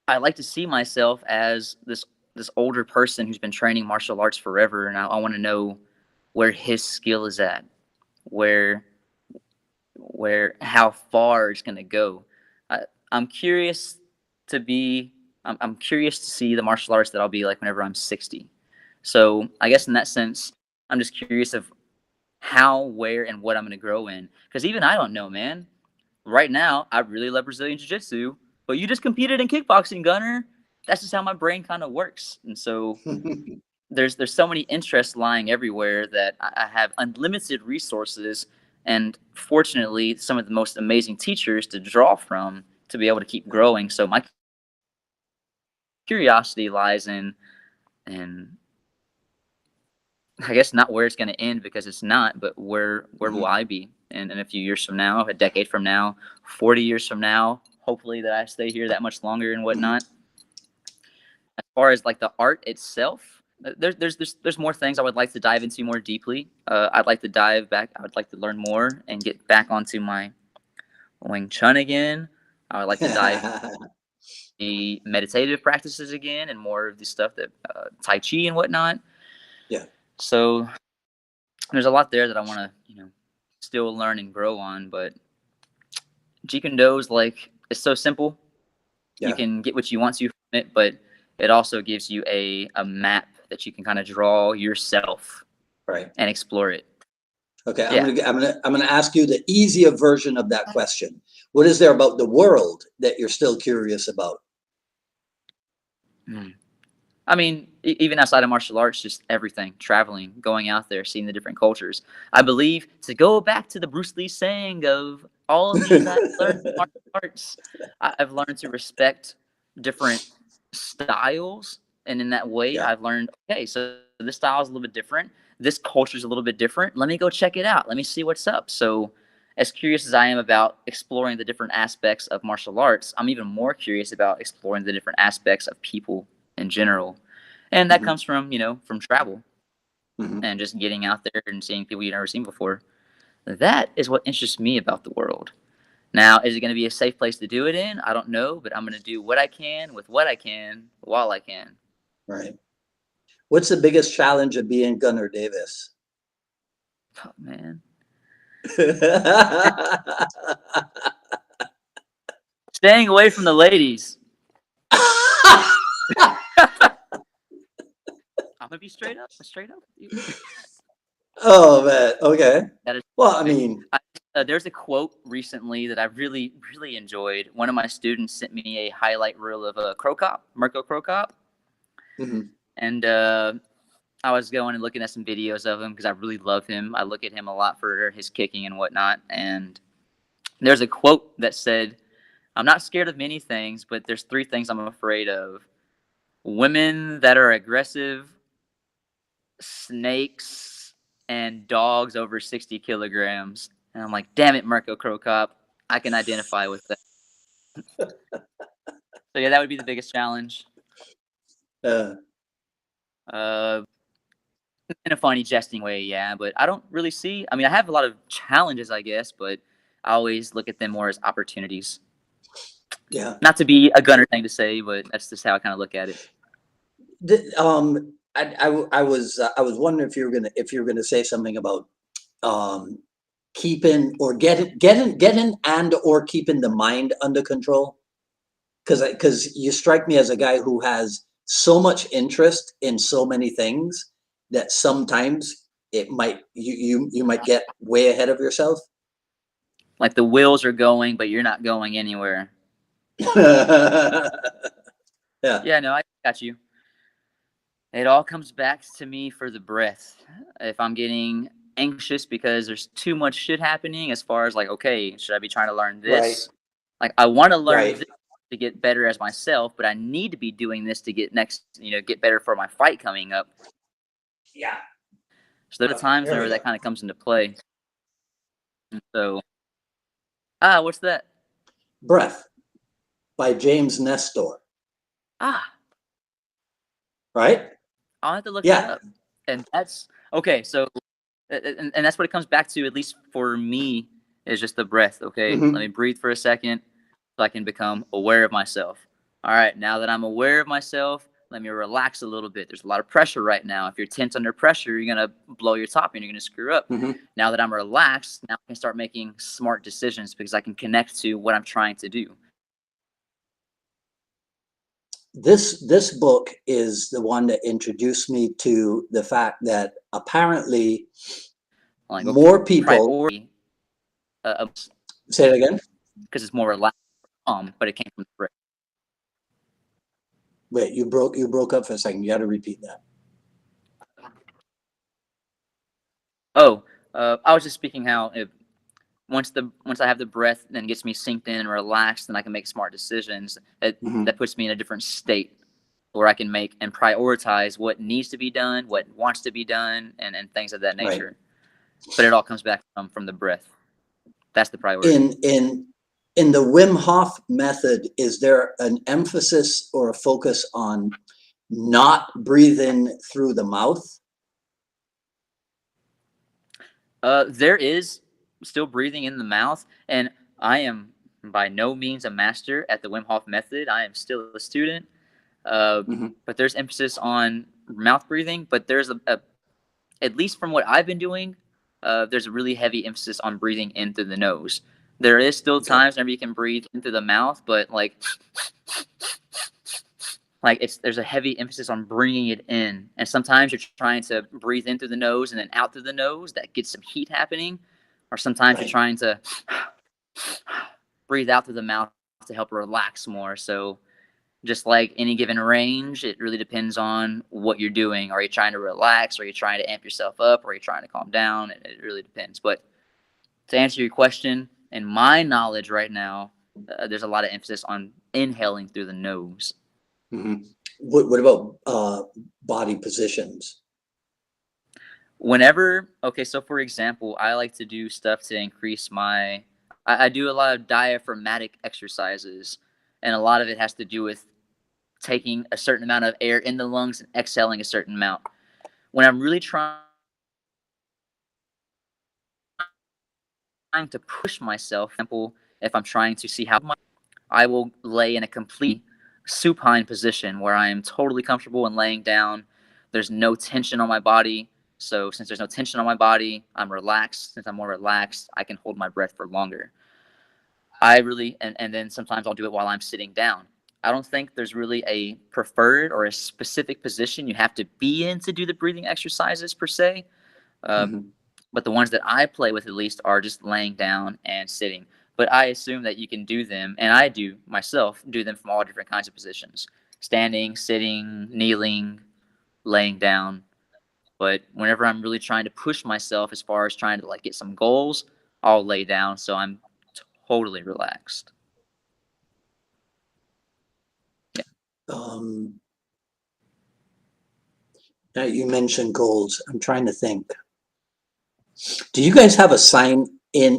B: I like to see myself as this older person who's been training martial arts forever, and I want to know where his skill is at. where how far it's going to go. I, I'm curious to be. I'm curious to see the martial arts that I'll be like whenever I'm 60. So I guess in that sense, I'm just curious of how, where, and what I'm going to grow in. Because even I don't know, man. Right now, I really love Brazilian Jiu Jitsu, but you just competed in kickboxing, Gunnar. That's just how my brain kind of works. And so there's so many interests lying everywhere that I have unlimited resources and fortunately some of the most amazing teachers to draw from to be able to keep growing. So my curiosity lies in I guess not where it's going to end because it's not, but where will I be in a few years from now, a decade from now, 40 years from now, hopefully that I stay here that much longer and whatnot. As far as like the art itself, there's more things I would like to dive into more deeply. I'd like to dive back. I would like to learn more and get back onto my Wing Chun again. I would like to dive the meditative practices again and more of the stuff that Tai Chi and whatnot.
A: Yeah.
B: So there's a lot there that I want to still learn and grow on. But Jeet Kune Do is like it's so simple.
A: Yeah.
B: You can get what you want to from it, but it also gives you a map that you can kind of draw yourself,
A: right,
B: and explore it.
A: Okay,
B: Yeah.
A: I'm gonna ask you the easier version of that question. What is there about the world that you're still curious about?
B: I mean, even outside of martial arts, just everything, traveling, going out there, seeing the different cultures. I believe, to go back to the Bruce Lee saying of all of these I've learned martial arts, I've learned to respect different styles. And in that way,
A: Yeah.
B: I've learned, okay, so this style is a little bit different. This culture is a little bit different. Let me go check it out. Let me see what's up. So as curious as I am about exploring the different aspects of martial arts, I'm even more curious about exploring the different aspects of people in general. And that comes from, from travel and just getting out there and seeing people you've never seen before. That is what interests me about the world. Now, is it going to be a safe place to do it in? I don't know, but I'm going to do what I can with what I can while I can.
A: Right. What's the biggest challenge of being Gunnar Davis?
B: Oh, man. Staying away from the ladies. I'm gonna be straight up.
A: Oh man. Okay.
B: That is,
A: well, I mean,
B: there's a quote recently that I really, really enjoyed. One of my students sent me a highlight reel of a Mirko Cro Cop, and I was going and looking at some videos of him because I really love him. I look at him a lot for his kicking and whatnot. And there's a quote that said, "I'm not scared of many things, but there's 3 things I'm afraid of: women that are aggressive, snakes, and dogs over 60 kilograms." And I'm like, damn it, Mirko Cro Cop. I can identify with that. So yeah, that would be the biggest challenge. In a funny, jesting way, yeah. But I don't really see. I mean, I have a lot of challenges, I guess, but I always look at them more as opportunities.
A: Yeah.
B: Not to be a Gunner thing to say, but that's just how I kind of look at it.
A: I was wondering if you were gonna say something about keeping or getting and or keeping the mind under control, because you strike me as a guy who has so much interest in so many things that sometimes it might you might get way ahead of yourself.
B: Like the wheels are going, but you're not going anywhere.
A: Yeah.
B: Yeah, no, I got you. It all comes back to me for the breath. If I'm getting anxious because there's too much shit happening, as far as like, okay, should I be trying to learn this?
A: Right.
B: Like, I want to learn
A: Right.
B: this to get better as myself, but I need to be doing this to get get better for my fight coming up.
A: Yeah.
B: So there are times where that kind of comes into play. And so, what's that?
A: Breath by James Nestor. Right?
B: I'll have to look that up. And that's okay. So, and that's what it comes back to, at least for me, is just the breath. Okay, let me breathe for a second so I can become aware of myself. All right, now that I'm aware of myself, let me relax a little bit. There's a lot of pressure right now. If you're tense under pressure, you're going to blow your top and you're going to screw up. Now that I'm relaxed, now I can start making smart decisions because I can connect to what I'm trying to do.
A: This book is the one that introduced me to the fact that apparently
B: Like,
A: more people
B: priority,
A: say it again.
B: because it's more relaxed, but it came from the breath.
A: Wait, you broke up for a second. You got to repeat that.
B: Oh, I was just speaking how once I have the breath, then gets me synced in and relaxed, then I can make smart decisions. That puts me in a different state where I can make and prioritize what needs to be done, what wants to be done, and things of that nature. Right. But it all comes back from the breath. That's the priority.
A: In the Wim Hof method, is there an emphasis or a focus on not breathing through the mouth?
B: There is still breathing in the mouth, and I am by no means a master at the Wim Hof method. I am still a student, but there's emphasis on mouth breathing. But there's at least from what I've been doing, there's a really heavy emphasis on breathing in through the nose. There is still times whenever you can breathe in through the mouth, but like there's a heavy emphasis on bringing it in. And sometimes you're trying to breathe in through the nose and then out through the nose. That gets some heat happening. Or sometimes you're trying to breathe out through the mouth to help relax more. So just like any given range, it really depends on what you're doing. Are you trying to relax? Are you trying to amp yourself up? Or are you trying to calm down? It really depends. But to answer your question, in my knowledge right now, there's a lot of emphasis on inhaling through the nose.
A: What about body positions?
B: So for example, I like to do stuff to increase I do a lot of diaphragmatic exercises, and a lot of it has to do with taking a certain amount of air in the lungs and exhaling a certain amount. When I'm really trying to push myself, for example, if I'm trying to see how I will lay in a complete supine position where I am totally comfortable and laying down. There's no tension on my body. So since there's no tension on my body, I'm relaxed. Since I'm more relaxed, I can hold my breath for longer. And then sometimes I'll do it while I'm sitting down. I don't think there's really a preferred or a specific position you have to be in to do the breathing exercises per se. But the ones that I play with, at least, are just laying down and sitting. But I assume that you can do them, and I do myself, do them from all different kinds of positions. Standing, sitting, kneeling, laying down. But whenever I'm really trying to push myself as far as trying to like get some goals, I'll lay down so I'm totally relaxed. Yeah.
A: Now you mentioned goals. I'm trying to think. Do you guys have a sign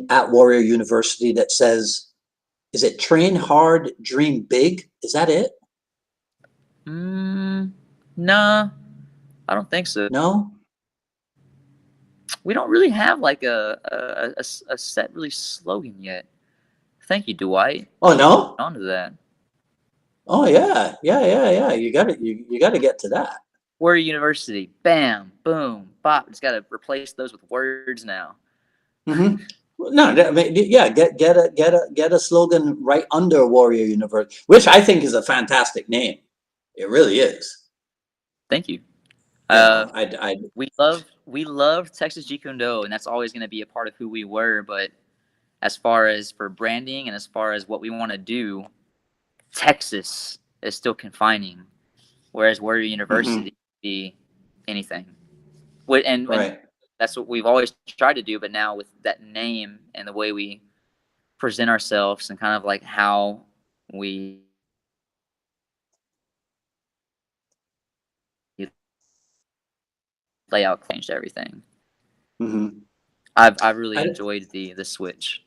A: at Warrior University that says, is it train hard, dream big? Is that it?
B: Nah, I don't think so.
A: No?
B: We don't really have like a set really slogan yet. Thank you, Dwight.
A: Oh, no?
B: On to that.
A: Oh, yeah. You gotta get to that.
B: Warrior University, bam, boom, bop. Just gotta replace those with words now.
A: No, I mean, yeah, get a slogan right under Warrior University, which I think is a fantastic name. It really is.
B: Thank you. We love Texas Jeet Kune, and that's always going to be a part of who we were. But as far as for branding and as far as what we want to do, Texas is still confining, whereas Warrior University could be anything. And that's what we've always tried to do. But now with that name and the way we present ourselves and kind of like how we layout changed everything. I've really enjoyed the switch.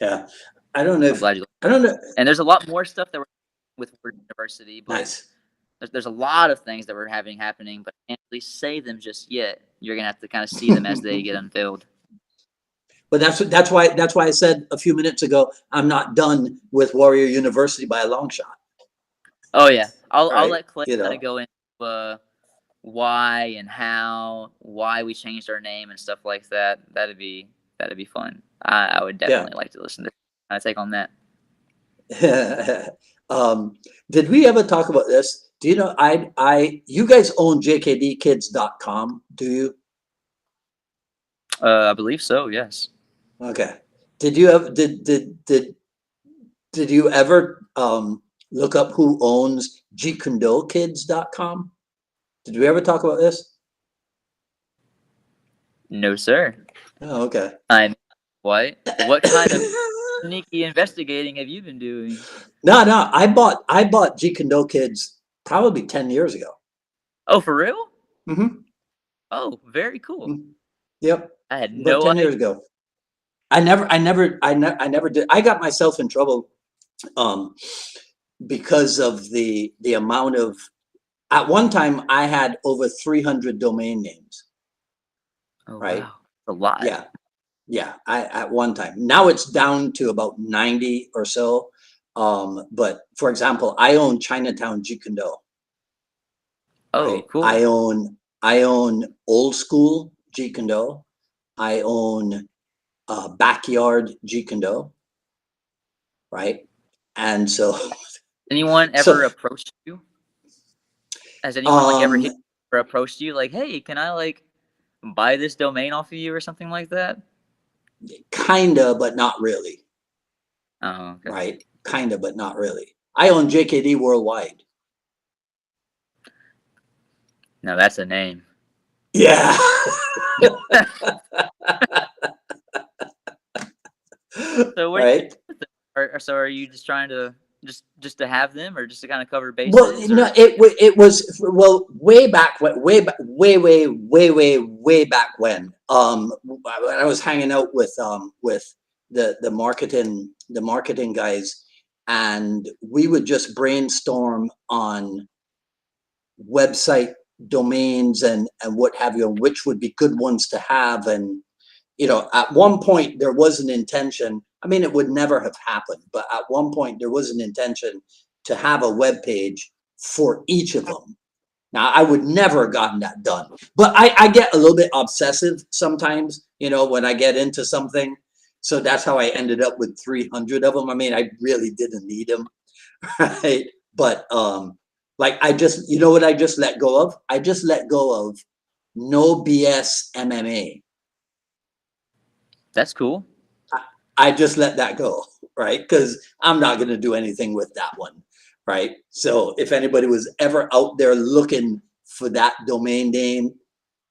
A: Yeah, I don't know. I don't know.
B: And there's a lot more stuff that we're with University, but
A: nice.
B: There's a lot of things that we're having happening, but I can't really say them just yet. You're gonna have to kind of see them as they get unveiled.
A: But that's why I said a few minutes ago, I'm not done with Warrior University by a long shot.
B: Oh yeah, I'll
A: right?
B: let Clay
A: You
B: kind of
A: know,
B: go into why and how, why we changed our name and stuff like that. That'd be fun. I would
A: yeah.
B: definitely like to listen to. I take on that.
A: Did we ever talk about this? Do you know, you guys own jkdkids.com, do you?
B: I believe so. Yes.
A: Okay. Did you ever, did you ever, look up who owns jeetkunekids.com? Did we ever talk about this?
B: No, sir.
A: Oh, okay.
B: I'm White. What kind of sneaky investigating have you been doing?
A: No, I bought Jeet Kune Kids probably 10 years ago.
B: Oh, for real?
A: Hmm.
B: Oh, very cool.
A: Yep.
B: I had
A: About
B: no
A: 10
B: idea.
A: years ago. I never did. I got myself in trouble um, because of the amount of, at one time I had over 300 domain names,
B: Oh,
A: right?
B: wow. A lot.
A: Yeah. Yeah. At one time. Now it's down to about 90 or so. But for example, I own Chinatown Jeet Kune Do,
B: Oh,
A: right?
B: cool.
A: I own Old School Jeet Kune Do. I own Backyard Jeet Kune Do, right? And so,
B: Anyone
A: so
B: ever approached you? Has anyone like ever
A: um,
B: hit or approached you like, "Hey, can I like buy this domain off of you or something like that?"
A: kinda, but not really,
B: Oh, okay.
A: right? Kinda, but not really. I own JKD Worldwide.
B: Now that's a name.
A: Yeah.
B: So what are you
A: Right.
B: doing with them? So are you just trying to just to have them, or just to kind of cover
A: Well,
B: bases,
A: you know,
B: or
A: it was, well, way back when, way back when. When I was hanging out with the marketing guys, and we would just brainstorm on website domains and what have you, and which would be good ones to have. And you know, at one point there was an intention. I mean, it would never have happened, but at one point there was an intention to have a web page for each of them. Now, I would never have gotten that done, but I get a little bit obsessive sometimes, you know, when I get into something. So that's how I ended up with 300 of them. I mean, I really didn't need them, right? But like I just, you know what I just let go of? I just let go of no BS MMA.
B: that's cool.
A: I just let that go, right? Because I'm not going to do anything with that one, right? So if anybody was ever out there looking for that domain name,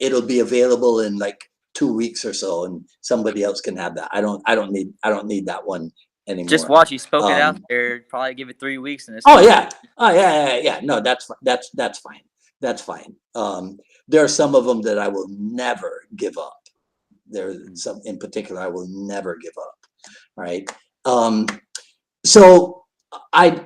A: it'll be available in like 2 weeks or so, and somebody else can have that. I don't need that one
B: Just
A: anymore.
B: watch you spoke it out
A: Um,
B: there. Probably give it 3 weeks, and it's
A: oh
B: gone.
A: yeah, oh yeah. No, that's fine. That's fine. There are some of them that I will never give up. There's some in particular I will never give up. Right. Um, so I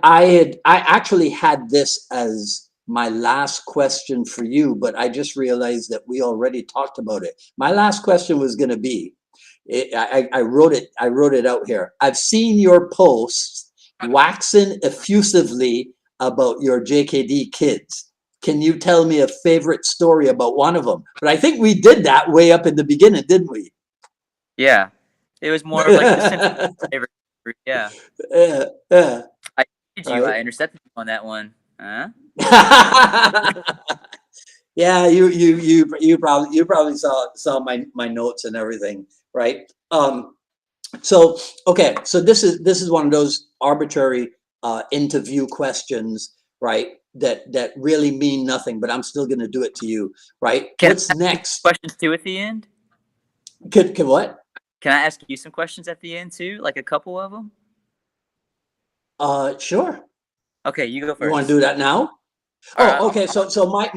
A: actually had this as my last question for you, but I just realized that we already talked about it. My last question was going to be, I wrote it out here. I've seen your posts waxing effusively about your JKD kids. Can you tell me a favorite story about one of them? But I think we did that way up in the beginning, didn't we?
B: Yeah, it was more of like the simple favorite. Yeah,
A: Yeah,
B: I did you.
A: right.
B: I intercepted you on that one. Huh?
A: Yeah, you probably saw my notes and everything, right? So okay, so this is one of those arbitrary interview questions, right? That really mean nothing, but I'm still going to do it to you, right?
B: Can
A: What's
B: I ask you
A: next?
B: questions too at the end?
A: Can what?
B: Can I ask you some questions at the end too? Like a couple of them?
A: Sure.
B: Okay, you go
A: You want to
B: first.
A: do that now?
B: All right.
A: Oh, okay. So my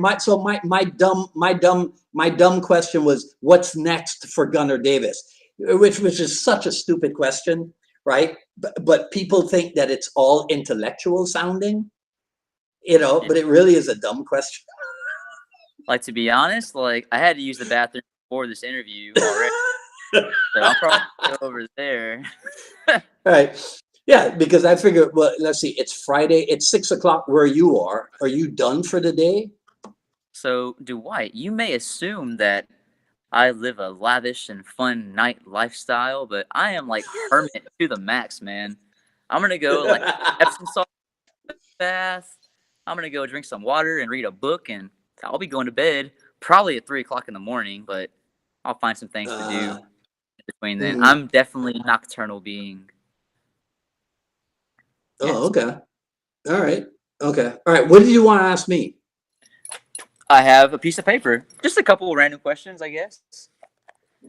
A: dumb question was, what's next for Gunnar Davis? Which is such a stupid question, right? But people think that it's all intellectual sounding, you know,
B: Yeah.
A: but it really is a dumb question.
B: Like, to be honest, like I had to use the bathroom before this interview already, so I'll probably go over there.
A: Right. Yeah, because I figured, well, let's see, it's Friday, it's 6 o'clock where you are. Are you done for the day?
B: So, Dwight, you may assume that I live a lavish and fun night lifestyle, but I am like hermit to the max, man. I'm gonna go like Epsom salt bath. I'm gonna go drink some water and read a book, and I'll be going to bed probably at 3 o'clock in the morning. But I'll find some things to do
A: Uh,
B: between then.
A: mhm.
B: I'm definitely a nocturnal being.
A: Oh,
B: Yes,
A: okay. All right. Okay. All right. What did you want to ask me?
B: I have a piece of paper. Just a couple of random questions, I guess.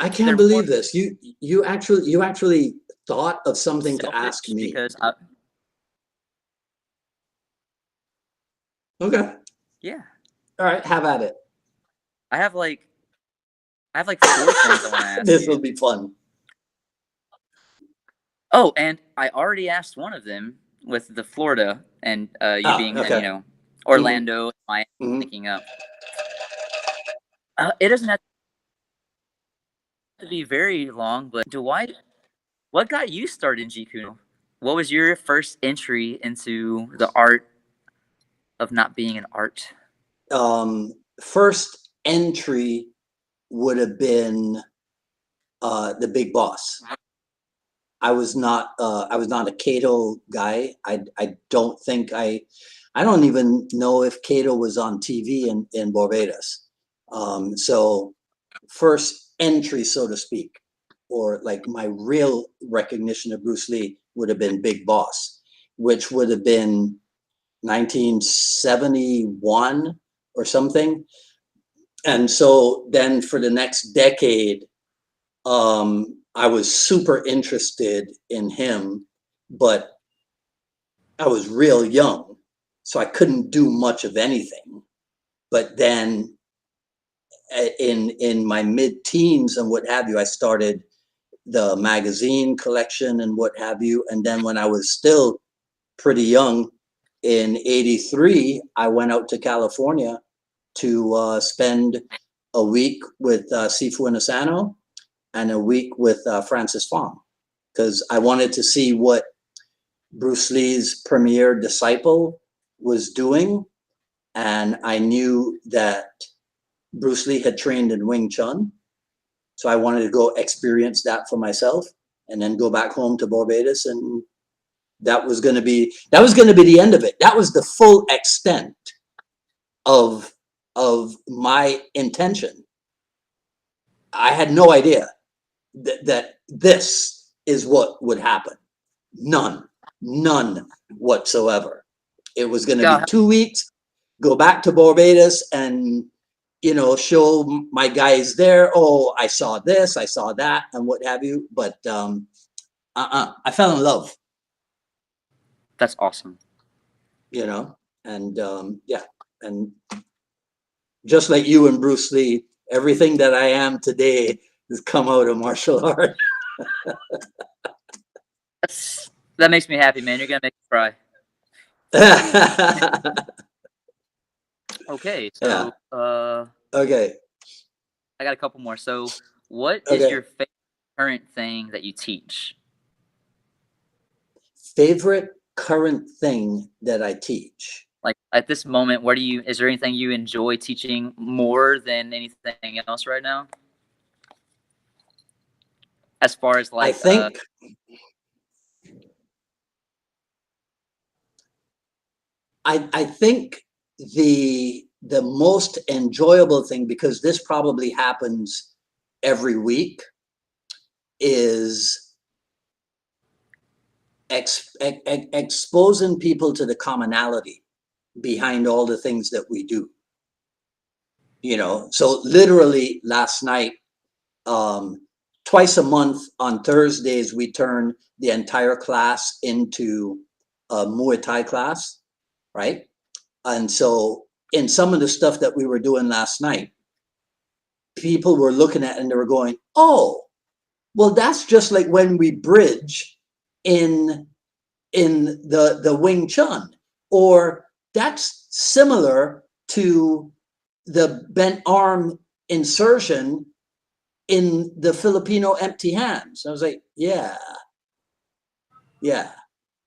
A: I can't
B: They're more
A: believe this. You actually thought of something to ask
B: selfish
A: me.
B: because
A: Okay.
B: yeah,
A: All right. Have at it.
B: I have like four things I want to ask
A: This
B: you.
A: will be fun.
B: Oh, and I already asked one of them with the Florida and you
A: Ah,
B: being in,
A: okay. Hmm.
B: Orlando, Miami,
A: Hmm.
B: thinking up. It doesn't have to be very long, but Dwight, what got you started in Jeet Kune? What was your first entry into the art of not being an art?
A: First entry would have been the Big Boss. I was not a Cato guy. I don't think I don't even know if Cato was on TV in Barbados. So first entry, so to speak, or like my real recognition of Bruce Lee would have been Big Boss, which would have been 1971 or something. And so then for the next decade, I was super interested in him, but I was real young, so I couldn't do much of anything. But then in my mid-teens and what have you, I started the magazine collection and what have you. And then when I was still pretty young, in '83, I went out to California to spend a week with Sifu Inasano and a week with Francis Fong, because I wanted to see what Bruce Lee's premier disciple was doing. And I knew that Bruce Lee had trained in Wing Chun. So I wanted to go experience that for myself and then go back home to Barbados. And that was going to be the end of it. That was the full extent of my intention. I had no idea that this is what would happen. None whatsoever. It was going to be
B: God,
A: 2 weeks, go back to Barbados and, show my guys there, oh, I saw this, I saw that, and what have you. But I fell in love,
B: that's awesome.
A: you know, and yeah. And just like you and Bruce Lee, everything that I am today has come out of martial art.
B: That makes me happy, man. You're gonna make me cry. Okay,
A: Yeah.
B: so
A: Okay.
B: I got a couple more. So, what is
A: Okay.
B: your favorite current thing that you teach?
A: Favorite current thing that I teach.
B: Like at this moment, what do you? Is there anything you enjoy teaching more than anything else right now? As far as
A: I
B: like,
A: think I think the most enjoyable thing, because this probably happens every week, is exposing people to the commonality behind all the things that we do. So literally last night, twice a month on Thursdays, we turn the entire class into a Muay Thai class, right? And so in some of the stuff that we were doing last night, people were looking at it and they were going, oh, well, that's just like when we bridge in the Wing Chun, or that's similar to the bent arm insertion in the Filipino empty hands. I was like, yeah, yeah.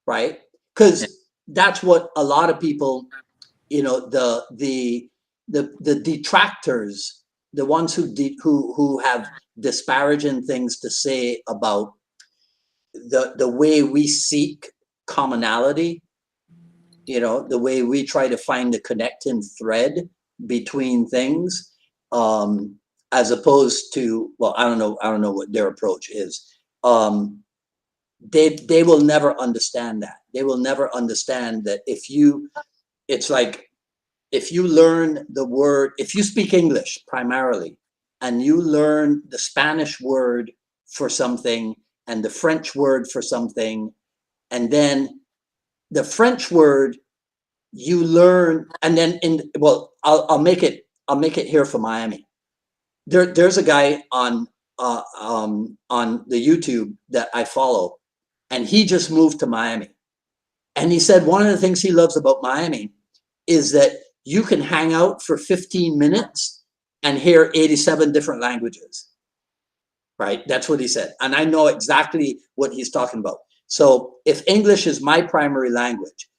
A: right?
B: Yeah.
A: Because that's what a lot of people, you know, the detractors, the ones who have disparaging things to say about the way we seek commonality, you know, the way we try to find the connecting thread between things, as opposed to, well, I don't know what their approach is. They will never understand that. They will never understand that it's like, if you learn the word, if you speak English primarily, and you learn the Spanish word for something and the French word for something, and then the French word you learn, and then I'll make it here for Miami. There's a guy on the YouTube that I follow, and he just moved to Miami, and he said one of the things he loves about Miami is that you can hang out for 15 minutes and hear 87 different languages. Right? That's what he said, and I know exactly what he's talking about. So if English is my primary language,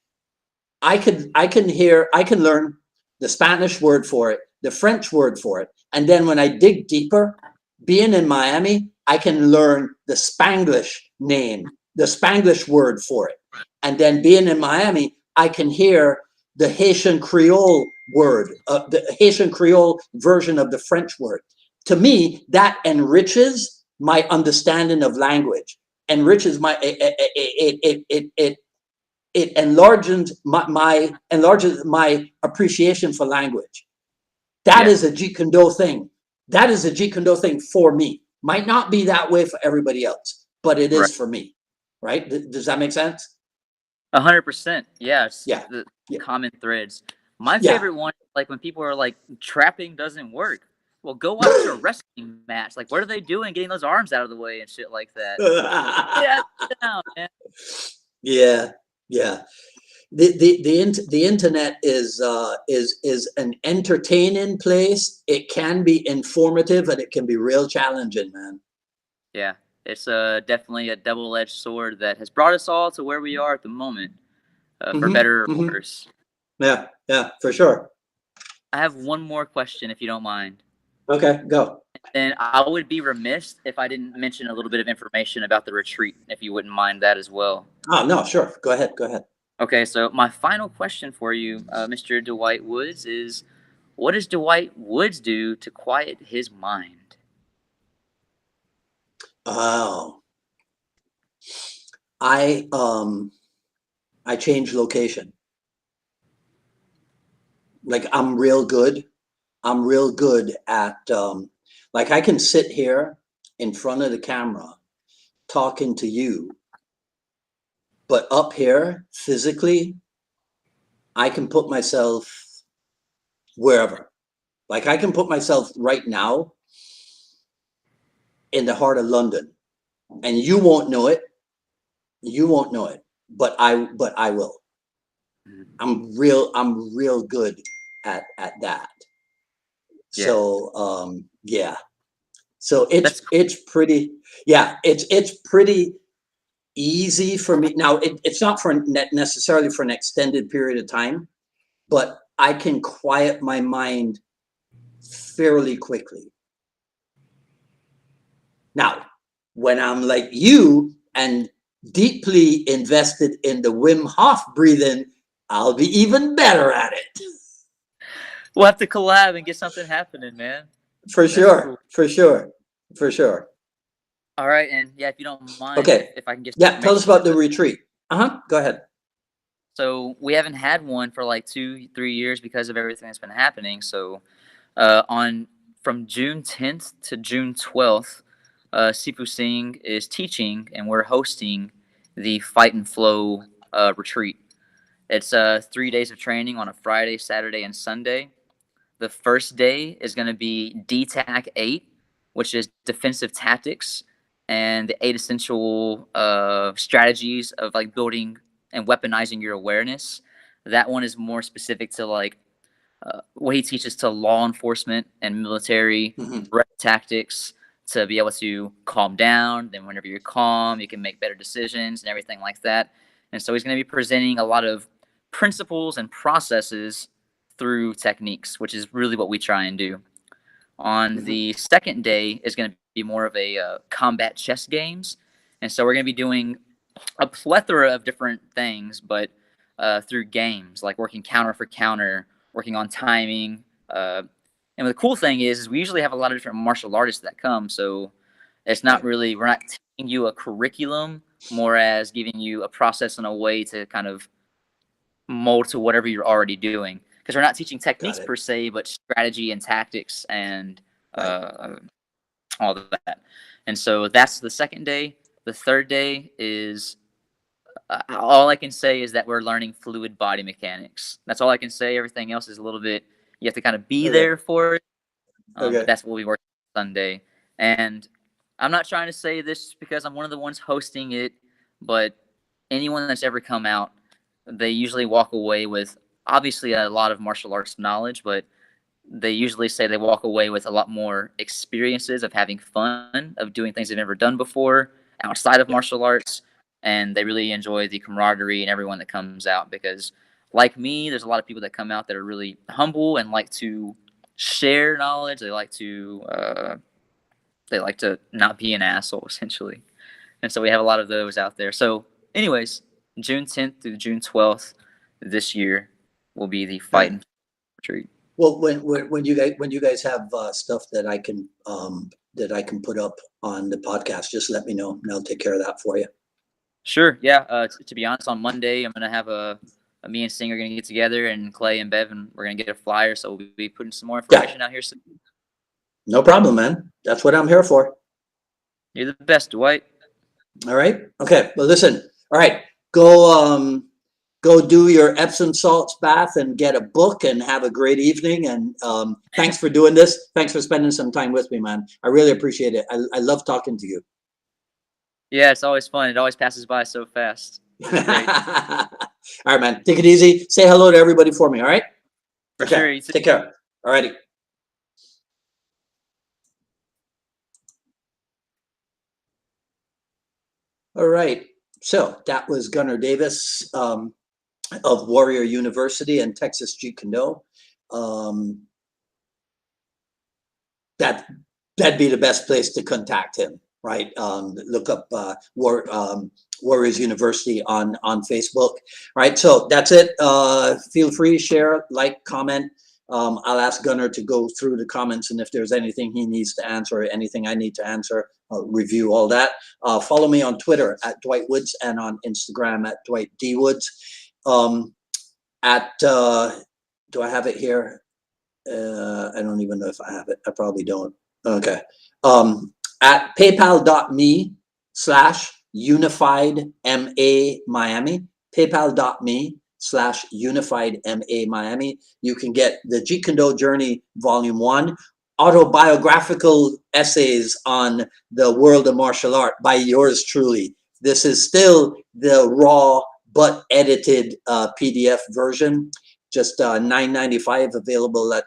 A: I can learn the Spanish word for it, the French word for it, and then when I dig deeper, being in Miami, I can learn the Spanglish name, the Spanglish word for it, and then being in Miami, I can hear the Haitian Creole word, the Haitian Creole version of the French word. To me, that enriches my understanding of language, enriches my it enlarges my appreciation for language. That
B: Yeah.
A: is a Jeet Kune Do thing. That is a Jeet Kune Do thing for me. Might not be that way for everybody else, but it
B: Right.
A: is for me. Right? Does that make sense?
B: 100%. Yeah. It's
A: Yeah.
B: the
A: Yeah.
B: common threads. My
A: Yeah.
B: favorite one, like when people are like, trapping doesn't work. Well, go watch a wrestling match. Like, what are they doing getting those arms out of the way and shit like that? Yeah, sit down, man.
A: Yeah. Yeah. The internet is an entertaining place. It can be informative and it can be real challenging, man.
B: Yeah. It's definitely a double-edged sword that has brought us all to where we are at the moment, for
A: Mm-hmm.
B: better or
A: Mm-hmm.
B: worse.
A: Yeah. Yeah. For sure.
B: I have one more question, if you don't mind.
A: Okay. Go.
B: And I would be remiss if I didn't mention a little bit of information about the retreat, if you wouldn't mind that as well.
A: Oh no. Sure. Go ahead. Go ahead.
B: Okay, so my final question for you, Mr. Dwight Woods, is what does Dwight Woods do to quiet his mind?
A: Oh, I um I change location. Like I'm real good. I'm real good at like I can sit here in front of the camera talking to you, but up here physically, I can put myself wherever. Like I can put myself right now in the heart of London, and you won't know it. You won't know it, but I will.
B: Mhm.
A: I'm real good at that.
B: Yeah,
A: So yeah. So
B: that's
A: it's pretty, yeah, it's pretty easy for me. Now it's not for necessarily for an extended period of time, but I can quiet my mind fairly quickly. Now, when I'm like you and deeply invested in the Wim Hof breathing, I'll be even better at it.
B: we'll have to collab and get something happening, man.
A: For
B: That's
A: sure,
B: cool.
A: for sure, for sure.
B: All right, and yeah, if you don't mind,
A: Okay.
B: if I can get some
A: Yeah, tell us
B: information
A: about the
B: to
A: retreat. Uh-huh. Go ahead.
B: so we haven't had one for like 2, 3 years because of everything that's been happening. So on from June 10th to June 12th, Sifu Singh is teaching, and we're hosting the Fight and Flow retreat. It's 3 days of training on a Friday, Saturday, and Sunday. The first day is going to be DTAC 8, which is defensive tactics and the 8 essential strategies of like building and weaponizing your awareness. That one is more specific to like what he teaches to law enforcement and military
A: Mhm.
B: tactics to be able to calm down. Then, whenever you're calm, you can make better decisions and everything like that. And so he's going to be presenting a lot of principles and processes through techniques, which is really what we try and do. On the second day is going to be more of a combat chess games. And so we're going to be doing a plethora of different things, but through games, like working counter for counter, working on timing. And the cool thing is we usually have a lot of different martial artists that come. So it's not really, we're not teaching you a curriculum, more as giving you a process and a way to kind of mold to whatever you're already doing. Because we're not teaching techniques per se, but strategy and tactics and all of that. And so that's the second day. The third day is all I can say is that we're learning fluid body mechanics. That's all I can say. Everything else is a little bit, you have to kind of be there for it. But that's what we work on Sunday. And I'm not trying to say this because I'm one of the ones hosting it, but anyone that's ever come out, they usually walk away with obviously a lot of martial arts knowledge, but they usually say they walk away with a lot more experiences of having fun, of doing things they've never done before outside of martial arts. And they really enjoy the camaraderie and everyone that comes out, because like me, there's a lot of people that come out that are really humble and like to share knowledge. They like to not be an asshole, essentially. And so we have a lot of those out there. So anyways, June 10th through June 12th this year will be the fight and retreat.
A: Well, when you guys have stuff that I can put up on the podcast, just let me know and I'll take care of that for you.
B: Sure. Yeah. To be honest, on Monday, I'm gonna have me and Sing are gonna get together, and Clay and Bev, and we're gonna get a flyer. So we'll be putting some more information out here soon.
A: No problem, man. That's what I'm here for.
B: You're the best, Dwight.
A: All right. Okay. Well, listen. All right. Go do your Epsom salts bath and get a book and have a great evening. And thanks for doing this. Thanks for spending some time with me, man. I really appreciate it. I love talking to you.
B: Yeah, it's always fun. It always passes by so fast.
A: All right, man. Take it easy. Say hello to everybody for me. All right.
B: For sure.
A: Take care. All righty. All right. So that was Gunnar Davis of Warrior University and Texas Jeet Kune. That'd be the best place to contact him, right? Look up Warriors University on Facebook, right? So that's it. Feel free, share, like, comment. I'll ask Gunnar to go through the comments, and if there's anything he needs to answer or anything I need to answer, I'll review all that. Follow me on Twitter at Dwight Woods and on Instagram at Dwight D Woods. Do I have it here? I don't even know if I have it. I probably don't. Okay. At paypal.me/UnifiedMA paypal.me/UnifiedMA Miami. You can get the Jeet Kune Journey Volume 1, autobiographical essays on the world of martial art by yours truly. This is still the raw but edited PDF version, just $9.95, available at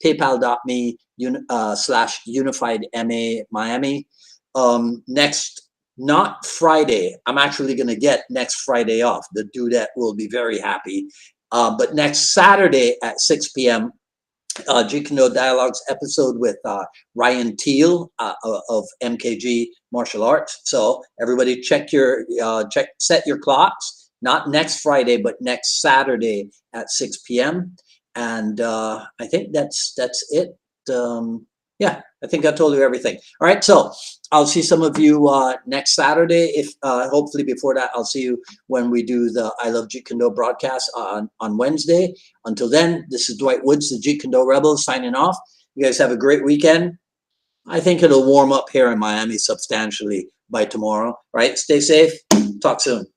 A: paypal.me/UnifiedMA Miami. Not Friday. I'm actually going to get next Friday off. The dudette will be very happy. But next Saturday at 6 p.m., Jeet Kune Dialogues episode with Ryan Teal of MKG Martial Arts. So everybody set your clocks. Not next Friday, but next Saturday at 6 p.m. And I think that's it. Yeah, I think I told you everything. All right, so I'll see some of you next Saturday. If hopefully before that, I'll see you when we do the I Love Jeet Kune broadcast on Wednesday. Until then, this is Dwight Woods, the Jeet Kune Rebel, signing off. You guys have a great weekend. I think it'll warm up here in Miami substantially by tomorrow. All right, stay safe. Talk soon.